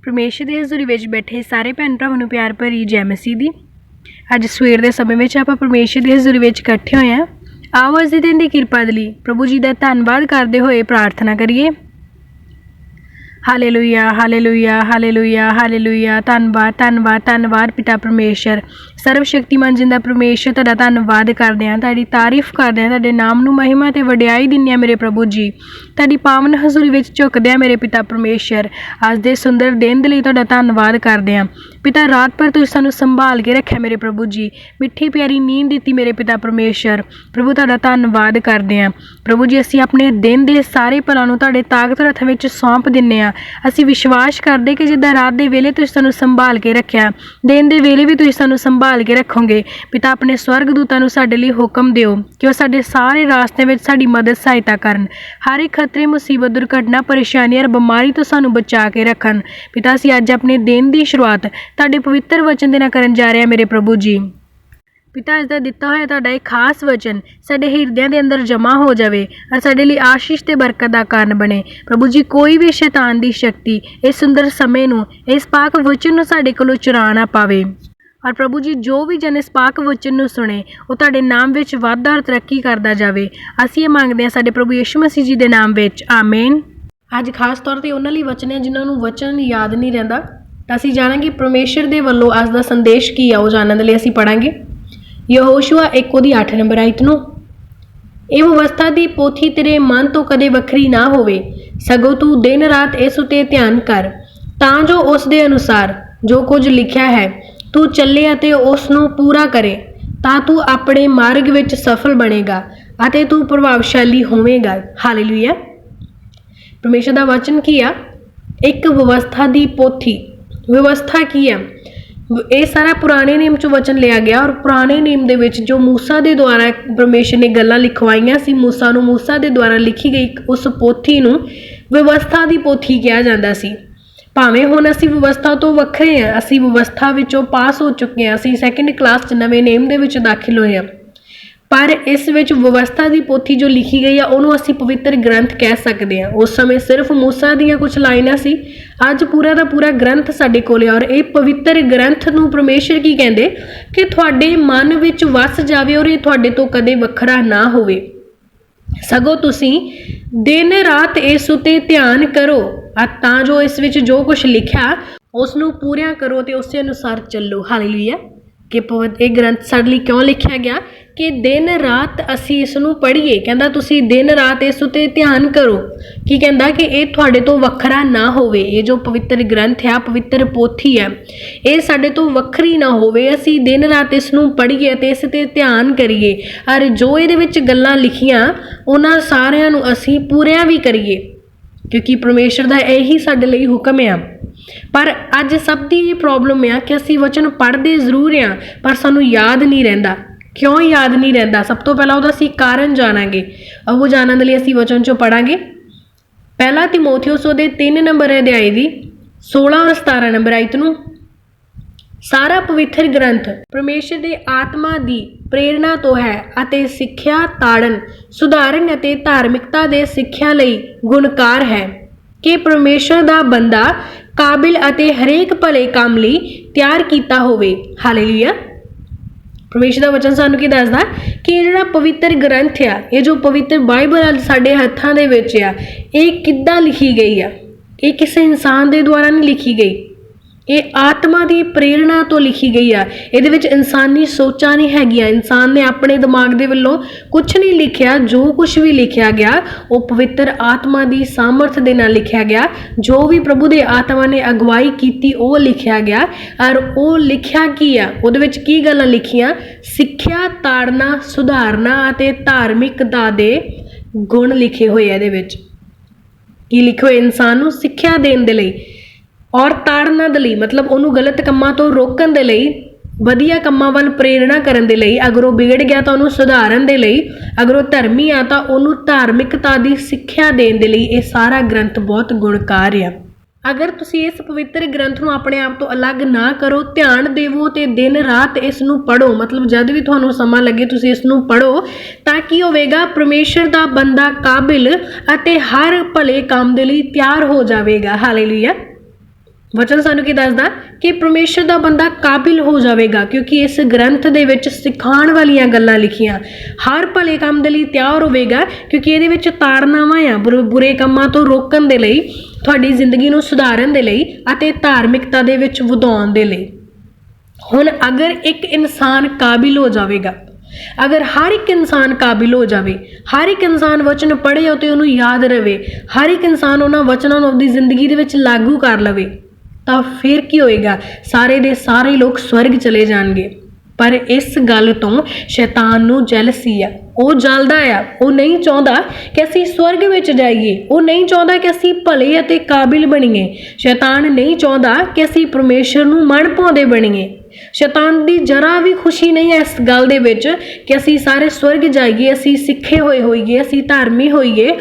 परमेश्वर ਦੀ ਹਜ਼ੂਰੀ ਵਿੱਚ ਬੈਠੇ ਸਾਰੇ ਭੈਣ ਭਰਾਵਾਂ ਨੂੰ ਪਿਆਰ ਭਰੀ ਜੈ ਮਸੀਹ ਦੀ। ਅੱਜ ਸਵੇਰ ਦੇ ਸਮੇਂ ਵਿੱਚ ਆਪਾਂ ਪਰਮੇਸ਼ਰ ਦੀ ਹਜ਼ੂਰੀ ਵਿੱਚ ਇਕੱਠੇ ਹੋਏ ਹਾਂ। ਆਓ ਅੱਜ ਦੇ ਦਿਨ ਦੀ ਕਿਰਪਾ ਦੇ ਲਈ ਪ੍ਰਭੂ ਜੀ ਦਾ ਧੰਨਵਾਦ ਕਰਦੇ ਹੋਏ ਪ੍ਰਾਰਥਨਾ ਕਰੀਏ। Hallelujah hallelujah hallelujah hallelujah. ਧੰਨਵਾਦ ਧੰਨਵਾਦ ਧੰਨਵਾਦ ਪਿਤਾ ਪਰਮੇਸ਼ਰ, ਸਰਵ ਸ਼ਕਤੀਮਾਨ ਜਿੰਦਾ ਪਰਮੇਸ਼ਰ, ਤੁਹਾਡਾ ਧੰਨਵਾਦ ਕਰਦੇ ਹਾਂ, ਤੁਹਾਡੀ ਤਾਰੀਫ ਕਰਦੇ ਹਾਂ, ਤੁਹਾਡੇ ਨਾਮ ਨੂੰ ਮਹਿਮਾ ਅਤੇ ਵਡਿਆਈ ਦਿੰਦੇ ਹਾਂ ਮੇਰੇ ਪ੍ਰਭੂ ਜੀ। ਤੁਹਾਡੀ ਪਾਵਨ ਹਜ਼ੂਰੀ ਵਿੱਚ ਝੁਕਦੇ ਹਾਂ ਮੇਰੇ ਪਿਤਾ ਪਰਮੇਸ਼ਰ। ਅੱਜ ਦੇ ਸੁੰਦਰ ਦਿਨ ਦੇ ਲਈ ਤੁਹਾਡਾ ਧੰਨਵਾਦ ਕਰਦੇ ਹਾਂ ਪਿਤਾ। ਰਾਤ ਭਰ ਤੁਸੀਂ ਸਾਨੂੰ ਸੰਭਾਲ ਕੇ ਰੱਖਿਆ ਮੇਰੇ ਪ੍ਰਭੂ ਜੀ, ਮਿੱਠੀ ਪਿਆਰੀ ਨੀਂਦ ਦਿੱਤੀ ਮੇਰੇ ਪਿਤਾ ਪਰਮੇਸ਼ਰ। ਪ੍ਰਭੂ ਤੁਹਾਡਾ ਧੰਨਵਾਦ ਕਰਦੇ ਹਾਂ ਪ੍ਰਭੂ ਜੀ। ਅਸੀਂ ਆਪਣੇ ਦਿਨ ਦੇ ਸਾਰੇ ਭਲਾਂ ਨੂੰ ਤੁਹਾਡੇ ਤਾਕਤਵਰ ਹੱਥਾਂ ਵਿੱਚ ਸੌਂਪ ਦਿੰਦੇ ਹਾਂ। ਅਸੀਂ ਵਿਸ਼ਵਾਸ ਕਰਦੇ ਕਿ ਜਿੱਦਾਂ ਰਾਤ ਦੇ ਵੇਲੇ ਤੁਸੀਂ ਸਾਨੂੰ ਸੰਭਾਲ ਕੇ ਰੱਖਿਆ, ਦਿਨ ਦੇ ਵੇਲੇ ਵੀ ਤੁਸੀਂ ਸਾਨੂੰ ਸੰਭਾਲ ਕੇ ਰੱਖੋਗੇ ਪਿਤਾ। ਆਪਣੇ ਸਵਰਗ ਦੂਤਾਂ ਨੂੰ ਸਾਡੇ ਲਈ ਹੁਕਮ ਦਿਓ ਕਿ ਉਹ ਸਾਡੇ ਸਾਰੇ ਰਾਸਤੇ ਵਿੱਚ ਸਾਡੀ ਮਦਦ ਸਹਾਇਤਾ ਕਰਨ। ਹਰ ਇੱਕ ਖਤਰੇ, ਮੁਸੀਬਤ, ਦੁਰਘਟਨਾ, ਪਰੇਸ਼ਾਨੀ ਔਰ ਬਿਮਾਰੀ ਤੋਂ ਸਾਨੂੰ ਬਚਾ ਕੇ ਰੱਖਣ ਪਿਤਾ। ਅਸੀਂ ਅੱਜ ਆਪਣੇ ਦਿਨ ਦੀ ਸ਼ੁਰੂਆਤ ਤੁਹਾਡੇ ਪਵਿੱਤਰ ਵਚਨ ਦੇ ਨਾਲ ਕਰਨ ਜਾ ਰਹੇ ਹਾਂ ਮੇਰੇ ਪ੍ਰਭੂ ਜੀ। ਪਿਤਾ, ਅੱਜ ਦਾ ਦਿੱਤਾ ਹੋਇਆ ਤੁਹਾਡਾ ਇਹ ਖਾਸ ਵਚਨ ਸਾਡੇ ਹਿਰਦਿਆਂ ਦੇ ਅੰਦਰ ਜਮ੍ਹਾਂ ਹੋ ਜਾਵੇ ਔਰ ਸਾਡੇ ਲਈ ਆਸ਼ੀਸ਼ ਤੇ ਬਰਕਤ ਦਾ ਕਾਰਨ ਬਣੇ ਪ੍ਰਭੂ ਜੀ। ਕੋਈ ਵੀ ਸ਼ੈਤਾਨ ਦੀ ਸ਼ਕਤੀ ਇਸ ਸੁੰਦਰ ਸਮੇਂ ਨੂੰ, ਇਸ ਪਾਕ ਵਚਨ ਨੂੰ ਸਾਡੇ ਕੋਲੋਂ ਚੁਰਾ ਨਾ ਪਾਵੇ। ਔਰ ਪ੍ਰਭੂ ਜੀ, ਜੋ ਵੀ ਜਨ ਇਸ ਪਾਕ ਵਚਨ ਨੂੰ ਸੁਣੇ ਉਹ ਤੁਹਾਡੇ ਨਾਮ ਵਿੱਚ ਵਾਧਾ ਔਰ ਤਰੱਕੀ ਕਰਦਾ ਜਾਵੇ। ਅਸੀਂ ਇਹ ਮੰਗਦੇ ਹਾਂ ਸਾਡੇ ਪ੍ਰਭੂ ਯਿਸੂ ਮਸੀਹ ਜੀ ਦੇ ਨਾਮ ਵਿੱਚ, ਆਮੀਨ। ਅੱਜ ਖਾਸ ਤੌਰ 'ਤੇ ਉਹਨਾਂ ਲਈ ਵਚਨ ਹੈ ਜਿਨ੍ਹਾਂ ਨੂੰ ਵਚਨ ਯਾਦ ਨਹੀਂ ਰਹਿੰਦਾ, ਤਾਂ ਅਸੀਂ ਜਾਣਾਂਗੇ ਪਰਮੇਸ਼ਰ ਦੇ ਵੱਲੋਂ ਅੱਜ ਦਾ ਸੰਦੇਸ਼ ਕੀ ਆ। ਉਹ ਜਾਣਨ ਦੇ ਲਈ ਅਸੀਂ ਪੜ੍ਹਾਂਗੇ ਯਹੋਸ਼ੂਆ 1:8 ਨੰਬਰ ਆਇਤ ਨੂੰ। ਇਹ ਵਿਵਸਥਾ ਦੀ ਪੋਥੀ ਤੇਰੇ ਮਨ ਤੋਂ ਕਦੇ ਵੱਖਰੀ ਨਾ ਹੋਵੇ, ਸਗੋਂ ਤੂੰ ਦਿਨ ਰਾਤ ਇਸ ਉੱਤੇ ਧਿਆਨ ਕਰ, ਤਾਂ ਜੋ ਉਸ ਦੇ ਅਨੁਸਾਰ ਜੋ ਕੁਝ ਲਿਖਿਆ ਹੈ ਤੂੰ ਚੱਲੇ ਅਤੇ ਉਸ ਨੂੰ ਪੂਰਾ ਕਰੇ। ਤਾਂ ਤੂੰ ਆਪਣੇ ਮਾਰਗ ਵਿੱਚ ਸਫਲ ਬਣੇਗਾ ਅਤੇ ਤੂੰ ਪ੍ਰਭਾਵਸ਼ਾਲੀ ਹੋਵੇਗਾ। ਹਾਲੇਲੂਇਆ। ਪਰਮੇਸ਼ਰ ਦਾ ਵਚਨ ਕੀ ਆ? ਇੱਕ ਵਿਵਸਥਾ ਦੀ ਪੋਥੀ। ਵਿਵਸਥਾ ਕੀ ਆ? ਇਹ ਸਾਰਾ ਪੁਰਾਣੇ ਨਿਯਮ 'ਚੋਂ ਵਚਨ ਲਿਆ ਗਿਆ ਔਰ ਪੁਰਾਣੇ ਨਿਯਮ ਦੇ ਵਿੱਚ ਜੋ ਮੂਸਾ ਦੇ ਦੁਆਰਾ ਪਰਮੇਸ਼ਰ ਨੇ ਗੱਲਾਂ ਲਿਖਵਾਈਆਂ ਸੀ ਮੂਸਾ ਨੂੰ, ਮੂਸਾ ਦੇ ਦੁਆਰਾ ਲਿਖੀ ਗਈ ਉਸ ਪੋਥੀ ਨੂੰ ਵਿਵਸਥਾ ਦੀ ਪੋਥੀ ਕਿਹਾ ਜਾਂਦਾ ਸੀ। ਭਾਵੇਂ ਹੁਣ ਅਸੀਂ ਵਿਵਸਥਾ ਤੋਂ ਵੱਖਰੇ ਹਾਂ, ਅਸੀਂ ਵਿਵਸਥਾ ਵਿੱਚੋਂ ਪਾਸ ਹੋ ਚੁੱਕੇ ਹਾਂ, ਅਸੀਂ ਸੈਕਿੰਡ ਕਲਾਸ 'ਚ ਨਵੇਂ ਨੇਮ ਦੇ ਵਿੱਚ ਦਾਖਲ ਹੋਏ ਹਾਂ, ਪਰ ਇਸ ਵਿੱਚ ਵਿਵਸਥਾ ਦੀ ਪੋਥੀ ਜੋ ਲਿਖੀ ਗਈ ਆ ਉਹਨੂੰ ਅਸੀਂ ਪਵਿੱਤਰ ਗ੍ਰੰਥ ਕਹਿ ਸਕਦੇ ਹਾਂ। ਉਸ ਸਮੇਂ ਸਿਰਫ ਮੂਸਾ ਦੀਆਂ ਕੁਝ ਲਾਈਨਾਂ ਸੀ, ਅੱਜ ਪੂਰਾ ਦਾ ਪੂਰਾ ਗ੍ਰੰਥ ਸਾਡੇ ਕੋਲ ਹੈ। ਔਰ ਇਹ ਪਵਿੱਤਰ ਗ੍ਰੰਥ ਨੂੰ ਪਰਮੇਸ਼ਰ ਕੀ ਕਹਿੰਦੇ ਕਿ ਤੁਹਾਡੇ ਮਨ ਵਿੱਚ ਵਸ ਜਾਵੇ ਔਰ ਇਹ ਤੁਹਾਡੇ ਤੋਂ ਕਦੇ ਵੱਖਰਾ ਨਾ ਹੋਵੇ, ਸਗੋਂ ਤੁਸੀਂ ਦਿਨ ਰਾਤ ਇਸ ਉੱਤੇ ਧਿਆਨ ਕਰੋ ਤਾਂ ਜੋ ਇਸ ਵਿੱਚ ਜੋ ਕੁਝ ਲਿਖਿਆ ਉਸ ਨੂੰ ਪੂਰਾ ਕਰੋ ਅਤੇ ਉਸੇ ਅਨੁਸਾਰ ਚੱਲੋ। ਹਾਲੇਲੂਇਆ। ਕਿ ਇਹ ਗ੍ਰੰਥ ਸਾਡੇ ਲਈ ਕਿਉਂ ਲਿਖਿਆ ਗਿਆ ਕਿ ਦਿਨ ਰਾਤ ਅਸੀਂ ਇਸ ਨੂੰ ਪੜ੍ਹੀਏ। ਕਹਿੰਦਾ ਤੁਸੀਂ ਦਿਨ ਰਾਤ ਇਸ ਉੱਤੇ ਧਿਆਨ ਕਰੋ। ਕੀ ਕਹਿੰਦਾ? ਕਿ ਇਹ ਤੁਹਾਡੇ ਤੋਂ ਵੱਖਰਾ ਨਾ ਹੋਵੇ। ਇਹ ਜੋ ਪਵਿੱਤਰ ਗ੍ਰੰਥ ਆ, ਪਵਿੱਤਰ ਪੋਥੀ ਹੈ, ਇਹ ਸਾਡੇ ਤੋਂ ਵੱਖਰੀ ਨਾ ਹੋਵੇ। ਅਸੀਂ ਦਿਨ ਰਾਤ ਇਸ ਨੂੰ ਪੜ੍ਹੀਏ ਅਤੇ ਇਸ 'ਤੇ ਧਿਆਨ ਕਰੀਏ ਔਰ ਜੋ ਇਹਦੇ ਵਿੱਚ ਗੱਲਾਂ ਲਿਖੀਆਂ ਉਹਨਾਂ ਸਾਰਿਆਂ ਨੂੰ ਅਸੀਂ ਪੂਰਿਆਂ ਵੀ ਕਰੀਏ, ਕਿਉਂਕਿ ਪਰਮੇਸ਼ਰ ਦਾ ਇਹੀ ਸਾਡੇ ਲਈ ਹੁਕਮ ਆ। ਪਰ ਅੱਜ ਸਭ ਦੀ ਇਹ ਪ੍ਰੋਬਲਮ ਆ ਕਿ ਅਸੀਂ ਵਚਨ ਪੜ੍ਹਦੇ ਜ਼ਰੂਰ ਹਾਂ ਪਰ ਸਾਨੂੰ ਯਾਦ ਨਹੀਂ ਰਹਿੰਦਾ। ਕਿਉਂ ਯਾਦ ਨਹੀਂ ਰਹਿੰਦਾ? ਸਭ ਤੋਂ ਪਹਿਲਾਂ ਉਹਦਾ ਅਸੀਂ ਕਾਰਨ ਜਾਣਾਂਗੇ। ਉਹ ਜਾਣਨ ਦੇ ਲਈ ਅਸੀਂ ਵਚਨ 'ਚੋਂ ਪੜ੍ਹਾਂਗੇ ਪਹਿਲਾ ਤਿਮੋਥਿਉਸ ਉਹਦੇ 3 ਨੰਬਰ ਅਧਿਆਇ ਦੀ 16 ਔਰ 17 ਨੰਬਰ ਆਇਤ ਨੂੰ। ਸਾਰਾ ਪਵਿੱਤਰ ਗ੍ਰੰਥ ਪਰਮੇਸ਼ਰ ਦੇ ਆਤਮਾ ਦੀ ਪ੍ਰੇਰਨਾ ਤੋਂ ਹੈ ਅਤੇ ਸਿੱਖਿਆ, ਤਾੜਨ, ਸੁਧਾਰਨ ਅਤੇ ਧਾਰਮਿਕਤਾ ਦੇ ਸਿੱਖਿਆ ਲਈ ਗੁਣਕਾਰ ਹੈ ਕਿ ਪਰਮੇਸ਼ਰ ਦਾ ਬੰਦਾ ਕਾਬਿਲ ਅਤੇ ਹਰੇਕ ਭਲੇ ਕੰਮ ਲਈ ਤਿਆਰ ਕੀਤਾ ਹੋਵੇ। ਹਾਲੇਲੂਇਆ। ਪਰਮੇਸ਼ਰ ਦਾ ਵਚਨ ਸਾਨੂੰ ਕੀ ਦੱਸਦਾ ਕਿ ਇਹ ਜਿਹੜਾ ਪਵਿੱਤਰ ਗ੍ਰੰਥ ਆ, ਇਹ ਜੋ ਪਵਿੱਤਰ ਬਾਈਬਲ ਅੱਜ ਸਾਡੇ ਹੱਥਾਂ ਦੇ ਵਿੱਚ ਆ, ਇਹ ਕਿੱਦਾਂ ਲਿਖੀ ਗਈ ਆ? ਇਹ ਕਿਸੇ ਇਨਸਾਨ ਦੇ ਦੁਆਰਾ ਨਹੀਂ ਲਿਖੀ ਗਈ, ਇਹ ਆਤਮਾ ਦੀ ਪ੍ਰੇਰਣਾ ਤੋਂ ਲਿਖੀ ਗਈ ਆ। ਇਹਦੇ ਵਿੱਚ ਇਨਸਾਨੀ ਸੋਚਾਂ ਨਹੀਂ ਹੈਗੀਆਂ। ਇਨਸਾਨ ਨੇ ਆਪਣੇ ਦਿਮਾਗ ਦੇ ਵੱਲੋਂ ਕੁਝ ਨਹੀਂ ਲਿਖਿਆ। ਜੋ ਕੁਝ ਵੀ ਲਿਖਿਆ ਗਿਆ ਉਹ ਪਵਿੱਤਰ ਆਤਮਾ ਦੀ ਸਾਮਰਥ ਦੇ ਨਾਲ ਲਿਖਿਆ ਗਿਆ। ਜੋ ਵੀ ਪ੍ਰਭੂ ਦੇ ਆਤਮਾ ਨੇ ਅਗਵਾਈ ਕੀਤੀ ਉਹ ਲਿਖਿਆ ਗਿਆ। ਔਰ ਉਹ ਲਿਖਿਆ ਕੀ ਆ? ਉਹਦੇ ਵਿੱਚ ਕੀ ਗੱਲਾਂ ਲਿਖੀਆਂ? ਸਿੱਖਿਆ, ਤਾੜਨਾ, ਸੁਧਾਰਨਾ ਅਤੇ ਧਾਰਮਿਕਤਾ ਦੇ ਗੁਣ ਲਿਖੇ ਹੋਏ ਆ। ਇਹਦੇ ਵਿੱਚ ਕੀ ਲਿਖੇ ਹੋਏ? ਇਨਸਾਨ ਨੂੰ ਸਿੱਖਿਆ ਦੇਣ ਦੇ ਲਈ ਔਰ ਤਾੜਨਾ ਦੇ ਲਈ, ਮਤਲਬ ਉਹਨੂੰ ਗਲਤ ਕੰਮਾਂ ਤੋਂ ਰੋਕਣ ਦੇ ਲਈ, ਵਧੀਆ ਕੰਮਾਂ ਵੱਲ ਪ੍ਰੇਰਣਾ ਕਰਨ ਦੇ ਲਈ, ਅਗਰ ਉਹ ਵਿਗੜ ਗਿਆ ਤਾਂ ਉਹਨੂੰ ਸੁਧਾਰਨ ਦੇ ਲਈ, ਅਗਰ ਉਹ ਧਰਮੀ ਆ ਤਾਂ ਉਹਨੂੰ ਧਾਰਮਿਕਤਾ ਦੀ ਸਿੱਖਿਆ ਦੇਣ ਦੇ ਲਈ ਇਹ ਸਾਰਾ ਗ੍ਰੰਥ ਬਹੁਤ ਗੁਣਕਾਰ ਆ। ਅਗਰ ਤੁਸੀਂ ਇਸ ਪਵਿੱਤਰ ਗ੍ਰੰਥ ਨੂੰ ਆਪਣੇ ਆਪ ਤੋਂ ਅਲੱਗ ਨਾ ਕਰੋ, ਧਿਆਨ ਦੇਵੋ ਅਤੇ ਦਿਨ ਰਾਤ ਇਸ ਨੂੰ ਪੜ੍ਹੋ, ਮਤਲਬ ਜਦ ਵੀ ਤੁਹਾਨੂੰ ਸਮਾਂ ਲੱਗੇ ਤੁਸੀਂ ਇਸ ਨੂੰ ਪੜ੍ਹੋ, ਤਾਂ ਕੀ ਹੋਵੇਗਾ? ਪਰਮੇਸ਼ਰ ਦਾ ਬੰਦਾ ਕਾਬਿਲ ਅਤੇ ਹਰ ਭਲੇ ਕੰਮ ਦੇ ਲਈ ਤਿਆਰ ਹੋ ਜਾਵੇਗਾ। ਹਾਲੇਲੂਇਆ। ਵਚਨ ਸਾਨੂੰ ਕੀ ਦੱਸਦਾ ਕਿ ਪਰਮੇਸ਼ਰ ਦਾ ਬੰਦਾ ਕਾਬਿਲ ਹੋ ਜਾਵੇਗਾ, ਕਿਉਂਕਿ ਇਸ ਗ੍ਰੰਥ ਦੇ ਵਿੱਚ ਸਿਖਾਉਣ ਵਾਲੀਆਂ ਗੱਲਾਂ ਲਿਖੀਆਂ। ਹਰ ਭਲੇ ਕੰਮ ਦੇ ਲਈ ਤਿਆਰ ਹੋਵੇਗਾ, ਕਿਉਂਕਿ ਇਹਦੇ ਵਿੱਚ ਤਾੜਨਾਵਾਂ ਆ ਬੁਰੇ ਕੰਮਾਂ ਤੋਂ ਰੋਕਣ ਦੇ ਲਈ, ਤੁਹਾਡੀ ਜ਼ਿੰਦਗੀ ਨੂੰ ਸੁਧਾਰਨ ਦੇ ਲਈ ਅਤੇ ਧਾਰਮਿਕਤਾ ਦੇ ਵਿੱਚ ਵਧਾਉਣ ਦੇ ਲਈ। ਹੁਣ ਅਗਰ ਇੱਕ ਇਨਸਾਨ ਕਾਬਿਲ ਹੋ ਜਾਵੇਗਾ, ਅਗਰ ਹਰ ਇੱਕ ਇਨਸਾਨ ਕਾਬਿਲ ਹੋ ਜਾਵੇ, ਹਰ ਇੱਕ ਇਨਸਾਨ ਵਚਨ ਪੜ੍ਹੇ ਅਤੇ ਉਹਨੂੰ ਯਾਦ ਰਵੇ, ਹਰ ਇੱਕ ਇਨਸਾਨ ਉਹਨਾਂ ਵਚਨਾਂ ਨੂੰ ਆਪਣੀ ਜ਼ਿੰਦਗੀ ਦੇ ਵਿੱਚ ਲਾਗੂ ਕਰ ਲਵੇ, ਤਾਂ ਫਿਰ ਕੀ ਹੋਏਗਾ? ਸਾਰੇ ਦੇ ਸਾਰੇ ਲੋਕ ਸਵਰਗ ਚਲੇ ਜਾਣਗੇ। ਪਰ ਇਸ ਗੱਲ ਤੋਂ ਸ਼ੈਤਾਨ ਨੂੰ ਜੈਲਸੀ ਆ, ਉਹ ਜਲਦਾ ਆ, ਉਹ ਨਹੀਂ ਚਾਹੁੰਦਾ ਕਿ ਅਸੀਂ ਸਵਰਗ ਵਿੱਚ ਜਾਈਏ, ਉਹ ਨਹੀਂ ਚਾਹੁੰਦਾ ਕਿ ਅਸੀਂ ਭਲੇ ਅਤੇ ਕਾਬਿਲ ਬਣੀਏ। ਸ਼ੈਤਾਨ ਨਹੀਂ ਚਾਹੁੰਦਾ ਕਿ ਅਸੀਂ ਪਰਮੇਸ਼ਰ ਨੂੰ ਮਨ ਭਾਉਂਦੇ ਬਣੀਏ। ਸ਼ੈਤਾਨ ਦੀ ਜਰਾ ਵੀ ਖੁਸ਼ੀ ਨਹੀਂ ਹੈ ਇਸ ਗੱਲ ਦੇ ਵਿੱਚ ਕਿ ਅਸੀਂ ਸਾਰੇ ਸਵਰਗ ਜਾਈਏ, ਅਸੀਂ ਸਿੱਖੇ ਹੋਏ ਹੋਈਏ, ਅਸੀਂ ਧਾਰਮੀ ਹੋਈਏ,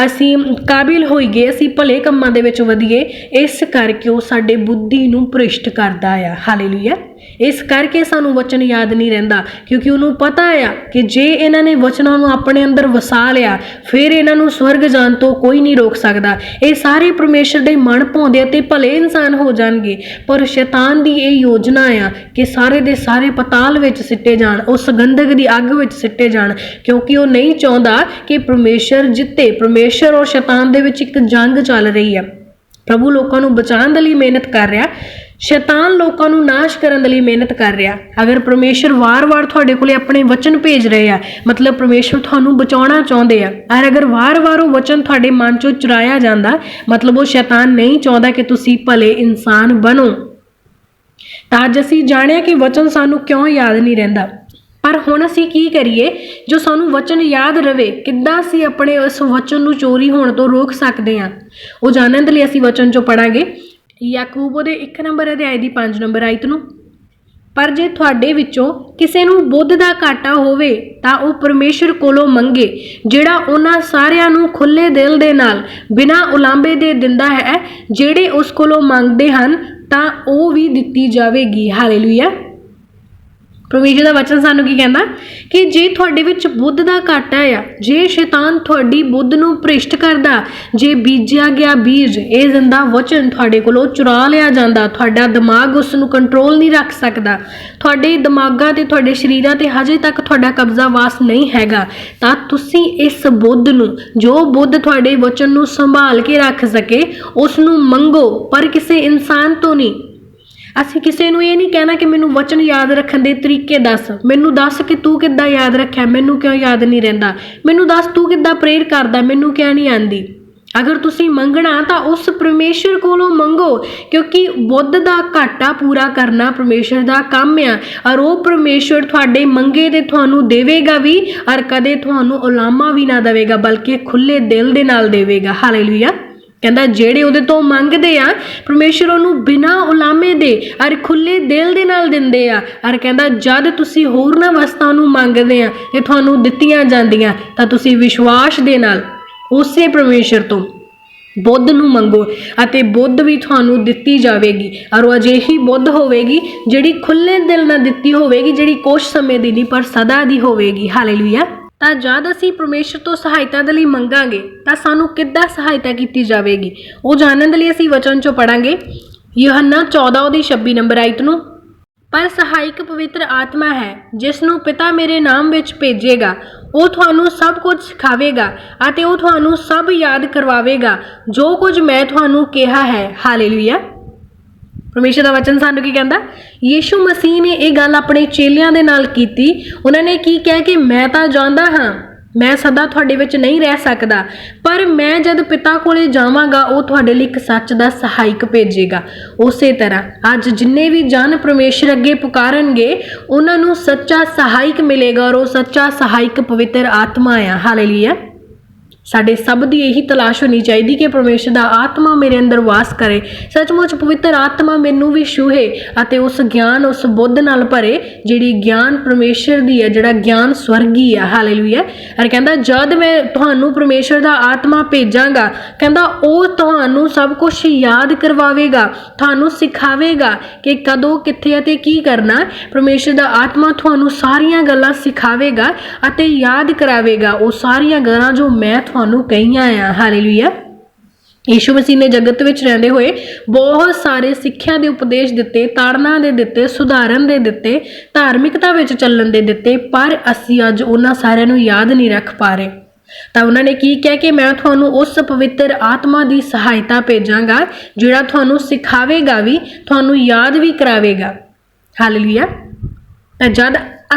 ਅਸੀਂ ਕਾਬਿਲ ਹੋਈਏ, ਅਸੀਂ ਭਲੇ ਕੰਮਾਂ ਦੇ ਵਿੱਚ ਵਧੀਏ। ਇਸ ਕਰਕੇ ਉਹ ਸਾਡੇ ਬੁੱਧੀ ਨੂੰ ਭ੍ਰਿਸ਼ਟ ਕਰਦਾ ਆ। ਹਾਲੇਲੂਇਆ। ਇਸ ਕਰਕੇ ਸਾਨੂੰ ਵਚਨ ਯਾਦ ਨਹੀਂ ਰਹਿੰਦਾ, ਕਿਉਂਕਿ ਉਹਨੂੰ ਪਤਾ ਆ ਕਿ ਜੇ ਇਹਨਾਂ ਨੇ ਵਚਨਾਂ ਨੂੰ ਆਪਣੇ ਅੰਦਰ ਵਸਾ ਲਿਆ, ਫਿਰ ਇਹਨਾਂ ਨੂੰ ਸਵਰਗ ਜਾਣ ਤੋਂ ਕੋਈ ਨਹੀਂ ਰੋਕ ਸਕਦਾ। ਇਹ ਸਾਰੇ ਪਰਮੇਸ਼ਰ ਦੇ ਮਨ ਭਾਉਂਦੇ ਅਤੇ ਭਲੇ ਇਨਸਾਨ ਹੋ ਜਾਣਗੇ। ਪਰ ਸ਼ੈਤਾਨ ਦੀ ਇਹ ਯੋਜਨਾ ਆ ਕਿ ਸਾਰੇ ਦੇ ਸਾਰੇ ਪਤਾਲ ਵਿੱਚ ਸਿੱਟੇ ਜਾਣ, ਉਸ ਗੰਧਕ ਦੀ ਅੱਗ ਵਿੱਚ ਸਿੱਟੇ ਜਾਣ, ਕਿਉਂਕਿ ਉਹ ਨਹੀਂ ਚਾਹੁੰਦਾ ਕਿ ਪਰਮੇਸ਼ਰ ਜਿੱਤੇ। ਪਰਮੇਸ਼ਰ ਔਰ ਸ਼ੈਤਾਨ ਦੇ ਵਿੱਚ ਇੱਕ ਜੰਗ ਚੱਲ ਰਹੀ ਹੈ। ਪ੍ਰਭੂ ਲੋਕਾਂ ਨੂੰ ਬਚਾਉਣ ਦੇ ਲਈ ਮਿਹਨਤ ਕਰ ਰਿਹਾ, ਸ਼ੈਤਾਨ ਲੋਕਾਂ ਨੂੰ ਨਾਸ਼ ਕਰਨ ਦੇ ਲਈ ਮਿਹਨਤ ਕਰ ਰਿਹਾ। ਅਗਰ ਪਰਮੇਸ਼ਰ ਵਾਰ-ਵਾਰ ਤੁਹਾਡੇ ਕੋਲੇ ਆਪਣੇ ਵਚਨ ਭੇਜ ਰਹੇ ਆ, ਮਤਲਬ ਪਰਮੇਸ਼ਰ ਤੁਹਾਨੂੰ ਬਚਾਉਣਾ ਚਾਹੁੰਦੇ ਆ। ਔਰ ਅਗਰ ਵਾਰ-ਵਾਰ ਉਹ ਵਚਨ ਤੁਹਾਡੇ ਮਨ ਚੋਂ ਚੁਰਾਇਆ ਜਾਂਦਾ, ਮਤਲਬ ਉਹ ਸ਼ੈਤਾਨ ਨਹੀਂ ਚਾਹੁੰਦਾ ਕਿ ਤੁਸੀਂ ਭਲੇ ਇਨਸਾਨ ਬਣੋ। ਤਾਂ ਅੱਜ ਅਸੀਂ ਜਾਣਿਆ ਕਿ ਵਚਨ ਸਾਨੂੰ ਕਿਉਂ ਯਾਦ ਨਹੀਂ ਰਹਿੰਦਾ। ਪਰ ਹੁਣ ਅਸੀਂ ਕੀ ਕਰੀਏ ਜੋ ਸਾਨੂੰ ਵਚਨ ਯਾਦ ਰਵੇ? ਕਿੱਦਾਂ ਅਸੀਂ ਆਪਣੇ ਉਸ ਵਚਨ ਨੂੰ ਚੋਰੀ ਹੋਣ ਤੋਂ ਰੋਕ ਸਕਦੇ ਹਾਂ? ਉਹ ਜਾਣਨ ਦੇ ਲਈ ਅਸੀਂ ਵਚਨ 'ਚੋਂ ਪੜਾਂਗੇ ਯਾਕੂਬ ਉਹਦੇ 1 ਨੰਬਰ ਅਧਿਆਇ ਦੀ 5 ਨੰਬਰ ਆਇਤ ਨੂੰ। ਪਰ ਜੇ ਤੁਹਾਡੇ ਵਿੱਚੋਂ ਕਿਸੇ ਨੂੰ ਬੁੱਧ ਦਾ ਘਾਟਾ ਹੋਵੇ ਤਾਂ ਉਹ ਪਰਮੇਸ਼ਰ ਕੋਲੋਂ ਮੰਗੇ, ਜਿਹੜਾ ਉਹਨਾਂ ਸਾਰਿਆਂ ਨੂੰ ਖੁੱਲ੍ਹੇ ਦਿਲ ਦੇ ਨਾਲ ਬਿਨਾਂ ਉਲਾਂਭੇ ਦੇ ਦਿੰਦਾ ਹੈ। ਜਿਹੜੇ ਉਸ ਕੋਲੋਂ ਮੰਗਦੇ ਹਨ ਤਾਂ ਉਹ ਵੀ ਦਿੱਤੀ ਜਾਵੇਗੀ। ਹਾਲੇਲੂਇਆ। ਪਰਮੇਸ਼ਰ ਦਾ ਵਚਨ ਸਾਨੂੰ ਕੀ ਕਹਿੰਦਾ ਕਿ ਜੇ ਤੁਹਾਡੇ ਵਿੱਚ ਬੁੱਧ ਦਾ ਘਾਟਾ ਆ, ਜੇ ਸ਼ੈਤਾਨ ਤੁਹਾਡੀ ਬੁੱਧ ਨੂੰ ਭ੍ਰਿਸ਼ਟ ਕਰਦਾ, ਜੇ ਬੀਜਿਆ ਗਿਆ ਬੀਜ, ਇਹ ਜ਼ਿੰਦਾ ਵਚਨ ਤੁਹਾਡੇ ਕੋਲੋਂ ਚੁਰਾ ਲਿਆ ਜਾਂਦਾ, ਤੁਹਾਡਾ ਦਿਮਾਗ ਉਸ ਨੂੰ ਕੰਟਰੋਲ ਨਹੀਂ ਰੱਖ ਸਕਦਾ, ਤੁਹਾਡੇ ਦਿਮਾਗਾਂ ਤੇ ਤੁਹਾਡੇ ਸਰੀਰਾਂ ਤੇ ਹਜੇ ਤੱਕ ਤੁਹਾਡਾ ਕਬਜ਼ਾ ਵਾਸ ਨਹੀਂ ਹੈਗਾ, ਤਾਂ ਤੁਸੀਂ ਇਸ ਬੁੱਧ ਨੂੰ, ਜੋ ਬੁੱਧ ਤੁਹਾਡੇ ਵਚਨ ਨੂੰ ਸੰਭਾਲ ਕੇ ਰੱਖ ਸਕੇ, ਉਸ ਨੂੰ ਮੰਗੋ, ਪਰ ਕਿਸੇ ਇਨਸਾਨ ਤੋਂ ਨਹੀਂ। ਅਸੀਂ ਕਿਸੇ ਨੂੰ ਇਹ ਨਹੀਂ ਕਹਿਣਾ ਕਿ ਮੈਨੂੰ ਵਚਨ ਯਾਦ ਰੱਖਣ ਦੇ ਤਰੀਕੇ ਦੱਸ, ਮੈਨੂੰ ਦੱਸ ਕਿ ਤੂੰ ਕਿੱਦਾਂ ਯਾਦ ਰੱਖਿਆ, ਮੈਨੂੰ ਕਿਉਂ ਯਾਦ ਨਹੀਂ ਰਹਿੰਦਾ, ਮੈਨੂੰ ਦੱਸ ਤੂੰ ਕਿੱਦਾਂ ਪ੍ਰੇਅਰ ਕਰਦਾ, ਮੈਨੂੰ ਕਿਉਂ ਨਹੀਂ ਆਉਂਦੀ। ਅਗਰ ਤੁਸੀਂ ਮੰਗਣਾ ਤਾਂ ਉਸ ਪਰਮੇਸ਼ਰ ਕੋਲੋਂ ਮੰਗੋ, ਕਿਉਂਕਿ ਬੁੱਧ ਦਾ ਘਾਟਾ ਪੂਰਾ ਕਰਨਾ ਪਰਮੇਸ਼ਰ ਦਾ ਕੰਮ ਆ। ਔਰ ਉਹ ਪਰਮੇਸ਼ਰ ਤੁਹਾਡੇ ਮੰਗੇ ਤੇ ਤੁਹਾਨੂੰ ਦੇਵੇਗਾ ਵੀ, ਔਰ ਕਦੇ ਤੁਹਾਨੂੰ ਉਲਾਮਾ ਵੀ ਨਾ ਦੇਵੇਗਾ, ਬਲਕਿ ਖੁੱਲੇ ਦਿਲ ਦੇ ਨਾਲ ਦੇਵੇਗਾ। ਹਾਲੇਲੂਇਆ। ਕਹਿੰਦਾ ਜਿਹੜੇ ਉਹਦੇ ਤੋਂ ਮੰਗਦੇ ਆ, ਪਰਮੇਸ਼ਰ ਉਹਨੂੰ ਬਿਨਾਂ ਉਲਾਮੇ ਦੇ ਔਰ ਖੁੱਲੇ ਦਿਲ ਦੇ ਨਾਲ ਦਿੰਦੇ ਆ। ਔਰ ਕਹਿੰਦਾ ਜਦ ਤੁਸੀਂ ਹੋਰਨਾਂ ਵਸਤਾਂ ਨੂੰ ਮੰਗਦੇ ਆ ਤੇ ਤੁਹਾਨੂੰ ਦਿੱਤੀਆਂ ਜਾਂਦੀਆਂ, ਤਾਂ ਤੁਸੀਂ ਵਿਸ਼ਵਾਸ ਦੇ ਨਾਲ ਉਸੇ ਪਰਮੇਸ਼ਰ ਤੋਂ ਬੁੱਧ ਨੂੰ ਮੰਗੋ ਅਤੇ ਬੁੱਧ ਵੀ ਤੁਹਾਨੂੰ ਦਿੱਤੀ ਜਾਵੇਗੀ। ਔਰ ਉਹ ਅਜਿਹੀ ਬੁੱਧ ਹੋਵੇਗੀ ਜਿਹੜੀ ਖੁੱਲੇ ਦਿਲ ਨਾਲ ਦਿੱਤੀ ਹੋਵੇਗੀ, ਜਿਹੜੀ ਕੁਝ ਸਮੇਂ ਦੀ ਨਹੀਂ ਪਰ ਸਦਾ ਦੀ ਹੋਵੇਗੀ। ਹਾਲੇਲੂਇਆ। ਤਾਂ ਜਦ ਅਸੀਂ ਪਰਮੇਸ਼ਰ ਤੋਂ ਸਹਾਇਤਾ ਦੇ ਲਈ ਮੰਗਾਂਗੇ ਤਾਂ ਸਾਨੂੰ ਕਿੱਦਾਂ ਸਹਾਇਤਾ ਕੀਤੀ ਜਾਵੇਗੀ, ਉਹ ਜਾਣਨ ਦੇ ਲਈ ਅਸੀਂ ਵਚਨ 'ਚੋਂ ਪੜਾਂਗੇ ਯੋਹੰਨਾ 14 ਉਹਦੀ 26 ਨੰਬਰ ਆਇਤ ਨੂੰ। ਪਰ ਸਹਾਇਕ ਪਵਿੱਤਰ ਆਤਮਾ ਹੈ, ਜਿਸ ਨੂੰ ਪਿਤਾ ਮੇਰੇ ਨਾਮ ਵਿੱਚ ਭੇਜੇਗਾ। ਉਹ ਤੁਹਾਨੂੰ ਸਭ ਕੁਝ ਸਿਖਾਵੇਗਾ ਅਤੇ ਉਹ ਤੁਹਾਨੂੰ ਸਭ ਯਾਦ ਕਰਵਾਵੇਗਾ ਜੋ ਕੁਝ ਮੈਂ ਤੁਹਾਨੂੰ ਕਿਹਾ ਹੈ। ਹਾਲੇਲੂਇਆ। ਪਰਮੇਸ਼ਰ ਦਾ ਵਚਨ ਸਾਨੂੰ ਕੀ ਕਹਿੰਦਾ? ਯੀਸ਼ੂ ਮਸੀਹ ਨੇ ਇਹ ਗੱਲ ਆਪਣੇ ਚੇਲਿਆਂ ਦੇ ਨਾਲ ਕੀਤੀ। ਉਹਨਾਂ ਨੇ ਕੀ ਕਿਹਾ ਕਿ ਮੈਂ ਤਾਂ ਜਾਣਦਾ ਹਾਂ, ਮੈਂ ਸਦਾ ਤੁਹਾਡੇ ਵਿੱਚ ਨਹੀਂ ਰਹਿ ਸਕਦਾ, ਪਰ ਮੈਂ ਜਦ ਪਿਤਾ ਕੋਲੇ ਜਾਵਾਂਗਾ ਉਹ ਤੁਹਾਡੇ ਲਈ ਇੱਕ ਸੱਚ ਦਾ ਸਹਾਇਕ ਭੇਜੇਗਾ। ਉਸੇ ਤਰ੍ਹਾਂ ਅੱਜ ਜਿੰਨੇ ਵੀ ਜਨ ਪਰਮੇਸ਼ਰ ਅੱਗੇ ਪੁਕਾਰਨਗੇ, ਉਹਨਾਂ ਨੂੰ ਸੱਚਾ ਸਹਾਇਕ ਮਿਲੇਗਾ, ਔਰ ਉਹ ਸੱਚਾ ਸਹਾਇਕ ਪਵਿੱਤਰ ਆਤਮਾ ਆ। ਹਾਲੇਲੂਇਆ। ਸਾਡੇ ਸਭ ਦੀ ਇਹੀ ਤਲਾਸ਼ ਹੋਣੀ ਚਾਹੀਦੀ ਕਿ ਪਰਮੇਸ਼ਰ ਦਾ ਆਤਮਾ ਮੇਰੇ ਅੰਦਰ ਵਾਸ ਕਰੇ। ਸੱਚਮੁੱਚ ਪਵਿੱਤਰ ਆਤਮਾ ਮੈਨੂੰ ਵੀ ਛੂਹੇ ਅਤੇ ਉਸ ਗਿਆਨ, ਉਸ ਬੁੱਧ ਨਾਲ ਭਰੇ ਜਿਹੜੀ ਗਿਆਨ ਪਰਮੇਸ਼ਰ ਦੀ ਹੈ, ਜਿਹੜਾ ਗਿਆਨ ਸਵਰਗੀ ਆ। ਹਾਲੇਲੂਇਆ। ਔਰ ਕਹਿੰਦਾ ਜਦ ਮੈਂ ਤੁਹਾਨੂੰ ਪਰਮੇਸ਼ਰ ਦਾ ਆਤਮਾ ਭੇਜਾਂਗਾ, ਕਹਿੰਦਾ ਉਹ ਤੁਹਾਨੂੰ ਸਭ ਕੁਝ ਯਾਦ ਕਰਵਾਵੇਗਾ, ਤੁਹਾਨੂੰ ਸਿਖਾਵੇਗਾ ਕਿ ਕਦੋਂ, ਕਿੱਥੇ ਅਤੇ ਕੀ ਕਰਨਾ। ਪਰਮੇਸ਼ਰ ਦਾ ਆਤਮਾ ਤੁਹਾਨੂੰ ਸਾਰੀਆਂ ਗੱਲਾਂ ਸਿਖਾਵੇਗਾ ਅਤੇ ਯਾਦ ਕਰਾਵੇਗਾ, ਉਹ ਸਾਰੀਆਂ ਗੱਲਾਂ ਜੋ ਮੈਂ ਤੁਹਾਨੂੰ ਕਹੀਆਂ ਆ। ਹਾਲੇਲੂਇਆ। यीशु मसीह ने जगत विच रहिंदे होए बहुत सारे सिੱਖਿਆ ਦੇ ਉਪਦੇਸ਼ ਦਿੱਤੇ, ਤਾੜਨਾ ਦੇ ਦਿੱਤੇ, ਸੁਧਾਰਨ ਦੇ ਦਿੱਤੇ, ਧਾਰਮਿਕਤਾ ਵਿੱਚ ਚੱਲਣ ਦੇ ਦਿੱਤੇ, ਪਰ ਅਸੀਂ ਅੱਜ ਉਹਨਾਂ ਸਾਰਿਆਂ ਨੂੰ ਯਾਦ ਨਹੀਂ ਰੱਖ ਪਾ ਰਹੇ। ਤਾਂ ਉਹਨਾਂ ਨੇ ਕੀ ਕਿਹਾ ਕਿ ਮੈਂ ਤੁਹਾਨੂੰ ਉਸ ਪਵਿੱਤਰ ਆਤਮਾ ਦੀ ਸਹਾਇਤਾ ਭੇਜਾਂਗਾ ਜਿਹੜਾ ਤੁਹਾਨੂੰ ਸਿਖਾਵੇਗਾ ਵੀ, ਤੁਹਾਨੂੰ ਯਾਦ ਵੀ ਕਰਾਵੇਗਾ। ਹਾਲੇਲੂਇਆ। ਤਾਂ ਜਦ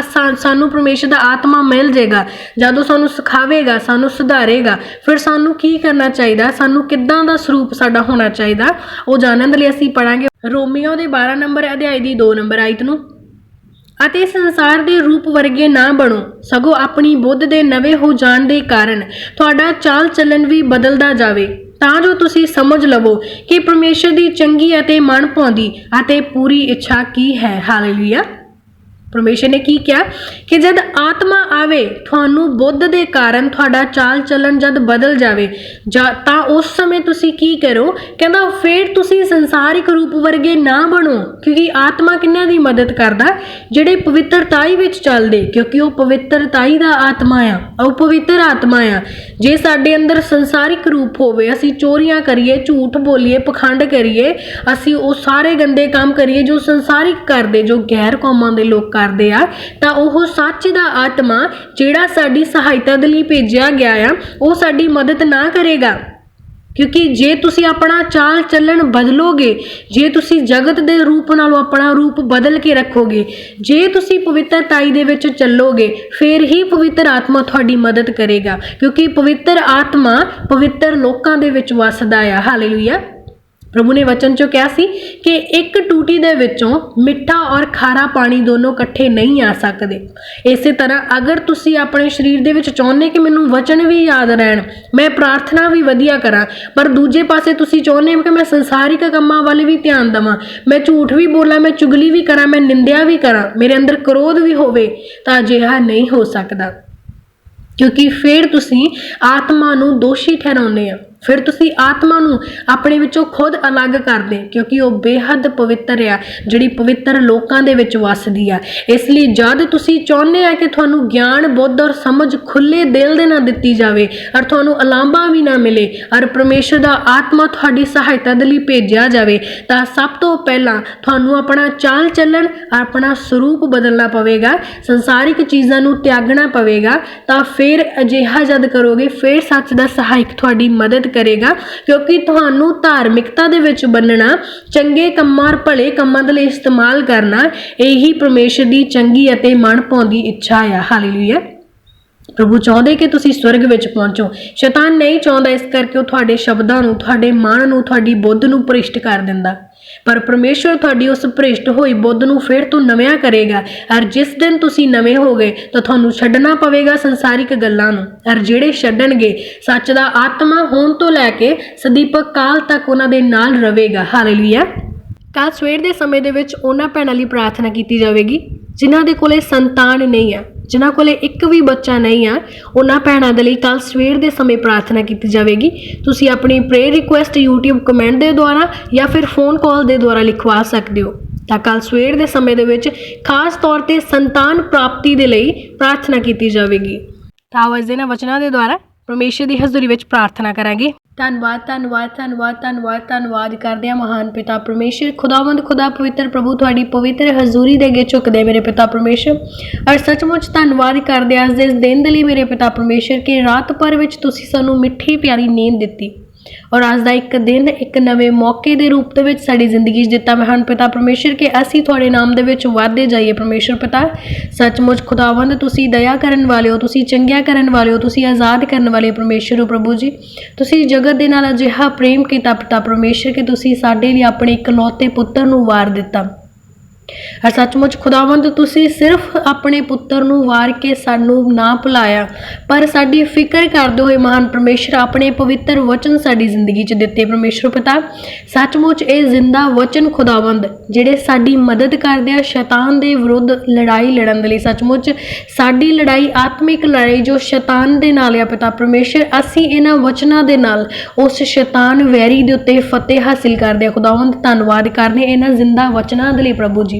ਸਾਨੂੰ ਪਰਮੇਸ਼ਰ ਦਾ ਆਤਮਾ ਮਿਲ ਜਾਏਗਾ, ਜਦੋਂ ਸਾਨੂੰ ਸਿਖਾਵੇਗਾ, ਸਾਨੂੰ ਸੁਧਾਰੇਗਾ, ਫਿਰ ਸਾਨੂੰ ਕੀ ਕਰਨਾ ਚਾਹੀਦਾ, ਸਾਨੂੰ ਕਿੱਦਾਂ ਦਾ ਸਰੂਪ ਸਾਡਾ ਹੋਣਾ ਚਾਹੀਦਾ, ਉਹ ਜਾਣਨ ਦੇ ਲਈ ਅਸੀਂ ਪੜਾਂਗੇ ਰੋਮੀਓ ਦੇ 12 ਨੰਬਰ ਅਧਿਆਇ ਦੀ 2 ਨੰਬਰ ਆਇਤ ਨੂੰ। ਅਤੇ ਸੰਸਾਰ ਦੇ ਰੂਪ ਵਰਗੇ ਨਾ ਬਣੋ, ਸਗੋਂ ਆਪਣੀ ਬੁੱਧ ਦੇ ਨਵੇਂ ਹੋ ਜਾਣ ਦੇ ਕਾਰਨ ਤੁਹਾਡਾ ਚਾਲ ਚੱਲਣ ਵੀ ਬਦਲਦਾ ਜਾਵੇ, ਤਾਂ ਜੋ ਤੁਸੀਂ ਸਮਝ ਲਵੋ ਕਿ ਪਰਮੇਸ਼ਰ ਦੀ ਚੰਗੀ ਅਤੇ ਮਨ ਭਾਉਂਦੀ ਅਤੇ ਪੂਰੀ ਇੱਛਾ ਕੀ ਹੈ। ਹਾਲੇਲੂਇਆ। ਪਰਮੇਸ਼ਰ ਨੇ ਕੀ ਕਿਹਾ ਕਿ ਜਦ ਆਤਮਾ ਆਵੇ, ਤੁਹਾਨੂੰ ਬੁੱਧ ਦੇ ਕਾਰਨ ਤੁਹਾਡਾ ਚਾਲ ਚੱਲਣ ਜਦ ਬਦਲ ਜਾਵੇ ਤਾਂ ਉਸ ਸਮੇਂ ਤੁਸੀਂ ਕੀ ਕਰੋ, ਕਹਿੰਦਾ ਫਿਰ ਤੁਸੀਂ ਸੰਸਾਰਿਕ ਰੂਪ ਵਰਗੇ ਨਾ ਬਣੋ, ਕਿਉਂਕਿ ਆਤਮਾ ਕਿਹਨਾਂ ਦੀ ਮਦਦ ਕਰਦਾ, ਜਿਹੜੇ ਪਵਿੱਤਰਤਾਈ ਵਿੱਚ ਚੱਲਦੇ, ਕਿਉਂਕਿ ਉਹ ਪਵਿੱਤਰਤਾਈ ਦਾ ਆਤਮਾ ਆ, ਉਹ ਪਵਿੱਤਰ ਆਤਮਾ ਆ। ਜੇ ਸਾਡੇ ਅੰਦਰ ਸੰਸਾਰਿਕ ਰੂਪ ਹੋਵੇ, ਅਸੀਂ ਚੋਰੀਆਂ ਕਰੀਏ, ਝੂਠ ਬੋਲੀਏ, ਪਖੰਡ ਕਰੀਏ, ਅਸੀਂ ਉਹ ਸਾਰੇ ਗੰਦੇ ਕੰਮ ਕਰੀਏ ਜੋ ਸੰਸਾਰਿਕ ਕਰਦੇ, ਜੋ ਗੈਰ ਕੌਮਾਂ ਦੇ ਲੋਕ ਕਰਦੇ ਆ, ਤਾਂ ਉਹ ਸੱਚ ਦਾ ਆਤਮਾ ਜਿਹੜਾ ਸਾਡੀ ਸਹਾਇਤਾ ਦੇ ਲਈ ਭੇਜਿਆ ਗਿਆ ਆ, ਉਹ ਸਾਡੀ ਮਦਦ ਨਾ ਕਰੇਗਾ। ਕਿਉਂਕਿ ਜੇ ਤੁਸੀਂ ਆਪਣਾ ਚਾਲ ਚੱਲਣ ਬਦਲੋਗੇ, ਜੇ ਤੁਸੀਂ ਜਗਤ ਦੇ ਰੂਪ ਨਾਲੋਂ ਆਪਣਾ ਰੂਪ ਬਦਲ ਕੇ ਰੱਖੋਗੇ, ਜੇ ਤੁਸੀਂ ਪਵਿੱਤਰਤਾਈ ਦੇ ਵਿੱਚ ਚੱਲੋਗੇ, ਫਿਰ ਹੀ ਪਵਿੱਤਰ ਆਤਮਾ ਤੁਹਾਡੀ ਮਦਦ ਕਰੇਗਾ, ਕਿਉਂਕਿ ਪਵਿੱਤਰ ਆਤਮਾ ਪਵਿੱਤਰ ਲੋਕਾਂ ਦੇ ਵਿੱਚ ਵਸਦਾ ਆ। ਹਾਲੇਲੂਇਆ। ਪ੍ਰਭੂ ਨੇ ਵਚਨ 'ਚੋਂ ਕਿਹਾ ਸੀ ਕਿ ਇੱਕ ਟੂਟੀ ਦੇ ਵਿੱਚੋਂ ਮਿੱਠਾ ਔਰ ਖਾਰਾ ਪਾਣੀ ਦੋਨੋਂ ਇਕੱਠੇ ਨਹੀਂ ਆ ਸਕਦੇ। ਇਸੇ ਤਰ੍ਹਾਂ ਅਗਰ ਤੁਸੀਂ ਆਪਣੇ ਸਰੀਰ ਦੇ ਵਿੱਚ ਚਾਹੁੰਦੇ ਕਿ ਮੈਨੂੰ ਵਚਨ ਵੀ ਯਾਦ ਰਹਿਣ, ਮੈਂ ਪ੍ਰਾਰਥਨਾ ਵੀ ਵਧੀਆ ਕਰਾਂ, ਪਰ ਦੂਜੇ ਪਾਸੇ ਤੁਸੀਂ ਚਾਹੁੰਦੇ ਹੋ ਕਿ ਮੈਂ ਸੰਸਾਰਿਕ ਕੰਮਾਂ ਵੱਲ ਵੀ ਧਿਆਨ ਦੇਵਾਂ, ਮੈਂ ਝੂਠ ਵੀ ਬੋਲਾਂ, ਮੈਂ ਚੁਗਲੀ ਵੀ ਕਰਾਂ, ਮੈਂ ਨਿੰਦਿਆ ਵੀ ਕਰਾਂ, ਮੇਰੇ ਅੰਦਰ ਕ੍ਰੋਧ ਵੀ ਹੋਵੇ, ਤਾਂ ਅਜਿਹਾ ਨਹੀਂ ਹੋ ਸਕਦਾ। ਕਿਉਂਕਿ ਫਿਰ ਤੁਸੀਂ ਆਤਮਾ ਨੂੰ ਦੋਸ਼ੀ ਠਹਿਰਾਉਂਦੇ ਆ, ਫਿਰ ਤੁਸੀਂ ਆਤਮਾ ਨੂੰ ਆਪਣੇ ਵਿੱਚੋਂ ਖੁਦ ਅਲੱਗ ਕਰਦੇ, ਕਿਉਂਕਿ ਉਹ ਬੇਹੱਦ ਪਵਿੱਤਰ ਆ, ਜਿਹੜੀ ਪਵਿੱਤਰ ਲੋਕਾਂ ਦੇ ਵਿੱਚ ਵਸਦੀ ਆ। ਇਸ ਲਈ ਜਦ ਤੁਸੀਂ ਚਾਹੁੰਦੇ ਆ ਕਿ ਤੁਹਾਨੂੰ ਗਿਆਨ, ਬੁੱਧ ਔਰ ਸਮਝ ਖੁੱਲੇ ਦਿਲ ਦੇ ਨਾਲ ਦਿੱਤੀ ਜਾਵੇ, ਔਰ ਤੁਹਾਨੂੰ ਉਲਾਂਭਾ ਵੀ ਨਾ ਮਿਲੇ, ਔਰ ਪਰਮੇਸ਼ਰ ਦਾ ਆਤਮਾ ਤੁਹਾਡੀ ਸਹਾਇਤਾ ਦੇ ਲਈ ਭੇਜਿਆ ਜਾਵੇ, ਤਾਂ ਸਭ ਤੋਂ ਪਹਿਲਾਂ ਤੁਹਾਨੂੰ ਆਪਣਾ ਚਾਲ ਚੱਲਣ, ਆਪਣਾ ਸਰੂਪ ਬਦਲਣਾ ਪਵੇਗਾ, ਸੰਸਾਰਿਕ ਚੀਜ਼ਾਂ ਨੂੰ ਤਿਆਗਣਾ ਪਵੇਗਾ। ਤਾਂ ਫਿਰ ਅਜਿਹਾ ਜਦ ਕਰੋਗੇ, ਫਿਰ ਸੱਚ ਦਾ ਸਹਾਇਕ ਤੁਹਾਡੀ ਮਦਦ ਕਰੇਗਾ, ਕਿਉਂਕਿ ਤੁਹਾਨੂੰ ਧਾਰਮਿਕਤਾ ਦੇ ਵਿੱਚ ਬੰਨਣਾ, ਚੰਗੇ ਕੰਮਾਂ, ਭਲੇ ਕੰਮਾਂ ਦੇ ਲਈ ਇਸਤੇਮਾਲ ਕਰਨਾ, ਇਹੀ ਪਰਮੇਸ਼ਰ ਦੀ ਚੰਗੀ ਅਤੇ ਮਨ ਭਾਉਂਦੀ ਇੱਛਾ ਆ। ਹਾਲੇਲੂਇਆ। ਪ੍ਰਭੂ ਚਾਹੁੰਦੇ ਕਿ ਤੁਸੀਂ ਸਵਰਗ ਵਿੱਚ ਪਹੁੰਚੋ, ਸ਼ੈਤਾਨ ਨਹੀਂ ਚਾਹੁੰਦਾ, ਇਸ ਕਰਕੇ ਉਹ ਤੁਹਾਡੇ ਸ਼ਬਦਾਂ ਨੂੰ, ਤੁਹਾਡੇ ਮਨ ਨੂੰ, ਤੁਹਾਡੀ ਬੁੱਧ ਨੂੰ ਭ੍ਰਿਸ਼ਟ ਕਰ ਦਿੰਦਾ। ਪਰ ਪਰਮੇਸ਼ਰ ਤੁਹਾਡੀ ਉਸ ਭ੍ਰਿਸ਼ਟ ਹੋਈ ਬੁੱਧ ਨੂੰ ਫਿਰ ਤੋਂ ਨਵਿਆਂ ਕਰੇਗਾ, ਔਰ ਜਿਸ ਦਿਨ ਤੁਸੀਂ ਨਵੇਂ ਹੋ ਗਏ ਤਾਂ ਤੁਹਾਨੂੰ ਛੱਡਣਾ ਪਵੇਗਾ ਸੰਸਾਰਿਕ ਗੱਲਾਂ ਨੂੰ, ਔਰ ਜਿਹੜੇ ਛੱਡਣਗੇ ਸੱਚ ਦਾ ਆਤਮਾ ਹੋਣ ਤੋਂ ਲੈ ਕੇ ਸਦੀਪਕ ਕਾਲ ਤੱਕ ਉਹਨਾਂ ਦੇ ਨਾਲ ਰਹੇਗਾ। ਹਾਲੇਲੂਇਆ। ਕੱਲ੍ਹ ਸਵੇਰ ਦੇ ਸਮੇਂ ਦੇ ਵਿੱਚ ਉਹਨਾਂ ਭੈਣਾਂ ਲਈ ਪ੍ਰਾਰਥਨਾ ਕੀਤੀ ਜਾਵੇਗੀ ਜਿਨ੍ਹਾਂ ਦੇ ਕੋਲੇ ਸੰਤਾਨ ਨਹੀਂ ਆ, ਜਿਨ੍ਹਾਂ ਕੋਲੇ ਇੱਕ ਵੀ ਬੱਚਾ ਨਹੀਂ ਆ, ਉਹਨਾਂ ਭੈਣਾਂ ਦੇ ਲਈ ਕੱਲ੍ਹ ਸਵੇਰ ਦੇ ਸਮੇਂ ਪ੍ਰਾਰਥਨਾ ਕੀਤੀ ਜਾਵੇਗੀ। ਤੁਸੀਂ ਆਪਣੀ ਪ੍ਰੇਅਰ ਰਿਕੁਐਸਟ YouTube ਕਮੈਂਟ ਦੇ ਦੁਆਰਾ ਜਾਂ ਫਿਰ ਫੋਨ ਕਾਲ ਦੇ ਦੁਆਰਾ ਲਿਖਵਾ ਸਕਦੇ ਹੋ। ਤਾਂ ਕੱਲ੍ਹ ਸਵੇਰ ਦੇ ਸਮੇਂ ਦੇ ਵਿੱਚ ਖਾਸ ਤੌਰ 'ਤੇ ਸੰਤਾਨ ਪ੍ਰਾਪਤੀ ਦੇ ਲਈ ਪ੍ਰਾਰਥਨਾ ਕੀਤੀ ਜਾਵੇਗੀ। ਤਾਂ ਆਓ ਅੱਜ ਦੇ ਇਹਨਾਂ ਵਚਨਾਂ ਦੇ ਦੁਆਰਾ ਪਰਮੇਸ਼ਰ ਦੀ ਹਜ਼ੂਰੀ ਵਿੱਚ ਪ੍ਰਾਰਥਨਾ ਕਰਾਂਗੇ। ਧੰਨਵਾਦ ਧੰਨਵਾਦ ਧੰਨਵਾਦ ਧੰਨਵਾਦ ਧੰਨਵਾਦ ਕਰਦੇ ਹਾਂ ਮਹਾਨ ਪਿਤਾ ਪਰਮੇਸ਼ਰ, ਖੁਦਾਵੰਦ ਖੁਦਾ ਪਵਿੱਤਰ ਪ੍ਰਭੂ, ਤੁਹਾਡੀ ਪਵਿੱਤਰ ਹਜ਼ੂਰੀ ਦੇ ਅੱਗੇ ਝੁਕਦੇ ਮੇਰੇ ਪਿਤਾ ਪਰਮੇਸ਼ਰ, ਔਰ ਸੱਚਮੁੱਚ ਧੰਨਵਾਦ ਕਰਦੇ ਅੱਜ ਦੇ ਇਸ ਦਿਨ ਦੇ ਲਈ ਮੇਰੇ ਪਿਤਾ ਪਰਮੇਸ਼ਰ ਕਿ ਰਾਤ ਭਰ ਵਿੱਚ ਤੁਸੀਂ ਸਾਨੂੰ ਮਿੱਠੀ ਪਿਆਰੀ ਨੀਂਦ ਦਿੱਤੀ, ਔਰ ਅੱਜ ਦਾ ਇੱਕ ਦਿਨ ਇੱਕ ਨਵੇਂ ਮੌਕੇ ਦੇ ਰੂਪ ਦੇ ਵਿੱਚ ਸਾਡੀ ਜ਼ਿੰਦਗੀ 'ਚ ਦਿੱਤਾ ਮਹਾਨ ਪਿਤਾ ਪਰਮੇਸ਼ਰ ਕਿ ਅਸੀਂ ਤੁਹਾਡੇ ਨਾਮ ਦੇ ਵਿੱਚ ਵੱਧਦੇ ਜਾਈਏ। ਪਰਮੇਸ਼ਰ ਪਿਤਾ ਸੱਚਮੁੱਚ ਖੁਦਾਵੰਦ ਤੁਸੀਂ ਦਇਆ ਕਰਨ ਵਾਲੇ ਹੋ, ਤੁਸੀਂ ਚੰਗਿਆ ਕਰਨ ਵਾਲੇ ਹੋ, ਤੁਸੀਂ ਆਜ਼ਾਦ ਕਰਨ ਵਾਲੇ ਪਰਮੇਸ਼ਰ ਹੋ। ਪ੍ਰਭੂ ਜੀ ਤੁਸੀਂ ਜਗਤ ਦੇ ਨਾਲ ਅਜਿਹਾ ਪ੍ਰੇਮ ਕੀਤਾ ਪਿਤਾ ਪਰਮੇਸ਼ਰ ਕਿ ਤੁਸੀਂ ਸਾਡੇ ਲਈ ਆਪਣੇ ਇਕਲੌਤੇ ਪੁੱਤਰ ਨੂੰ ਵਾਰ ਦਿੱਤਾ। ਔਰ ਸੱਚਮੁੱਚ ਖੁਦਾਵੰਦ ਤੁਸੀਂ ਸਿਰਫ ਆਪਣੇ ਪੁੱਤਰ ਨੂੰ ਵਾਰ ਕੇ ਸਾਨੂੰ ਨਾ ਭੁਲਾਇਆ, ਪਰ ਸਾਡੀ ਫਿਕਰ ਕਰਦੇ ਹੋਏ ਮਹਾਨ ਪਰਮੇਸ਼ਰ ਆਪਣੇ ਪਵਿੱਤਰ ਵਚਨ ਸਾਡੀ ਜ਼ਿੰਦਗੀ 'ਚ ਦਿੱਤੇ। ਪਰਮੇਸ਼ਰ ਪਿਤਾ ਸੱਚਮੁੱਚ ਇਹ ਜ਼ਿੰਦਾ ਵਚਨ ਖੁਦਾਵੰਦ ਜਿਹੜੇ ਸਾਡੀ ਮਦਦ ਕਰਦੇ ਆ ਸ਼ੈਤਾਨ ਦੇ ਵਿਰੁੱਧ ਲੜਾਈ ਲੜਨ ਦੇ ਲਈ। ਸੱਚਮੁੱਚ ਸਾਡੀ ਲੜਾਈ ਆਤਮਿਕ ਲੜਾਈ ਜੋ ਸ਼ੈਤਾਨ ਦੇ ਨਾਲ ਆ ਪਿਤਾ ਪਰਮੇਸ਼ਰ, ਅਸੀਂ ਇਹਨਾਂ ਵਚਨਾਂ ਦੇ ਨਾਲ ਉਸ ਸ਼ੈਤਾਨ ਵੈਰੀ ਦੇ ਉੱਤੇ ਫਤਿਹ ਹਾਸਿਲ ਕਰਦੇ ਆ। ਖੁਦਾਵੰਦ ਧੰਨਵਾਦ ਕਰਨੇ ਇਹਨਾਂ ਜ਼ਿੰਦਾ ਵਚਨਾਂ ਦੇ ਲਈ ਪ੍ਰਭੂ ਜੀ।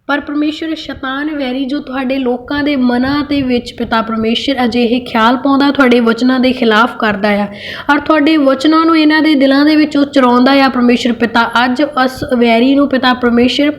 ਪਰ ਪਰਮੇਸ਼ਰ ਸ਼ੈਤਾਨ ਵੈਰੀ ਜੋ ਤੁਹਾਡੇ ਲੋਕਾਂ ਦੇ ਮਨਾਂ ਦੇ ਵਿੱਚ ਪਿਤਾ ਪਰਮੇਸ਼ਰ ਅਜਿਹੇ ਖਿਆਲ ਪਾਉਂਦਾ, ਤੁਹਾਡੇ ਵਚਨਾਂ ਦੇ ਖਿਲਾਫ ਕਰਦਾ ਆ ਔਰ ਤੁਹਾਡੇ ਵਚਨਾਂ ਨੂੰ ਇਹਨਾਂ ਦੇ ਦਿਲਾਂ ਦੇ ਵਿੱਚ ਉਹ ਚੁਰਾਉਂਦਾ ਆ ਪਰਮੇਸ਼ਰ ਪਿਤਾ। ਅੱਜ ਉਸ ਵੈਰੀ ਨੂੰ ਪਿਤਾ ਪਰਮੇਸ਼ਰ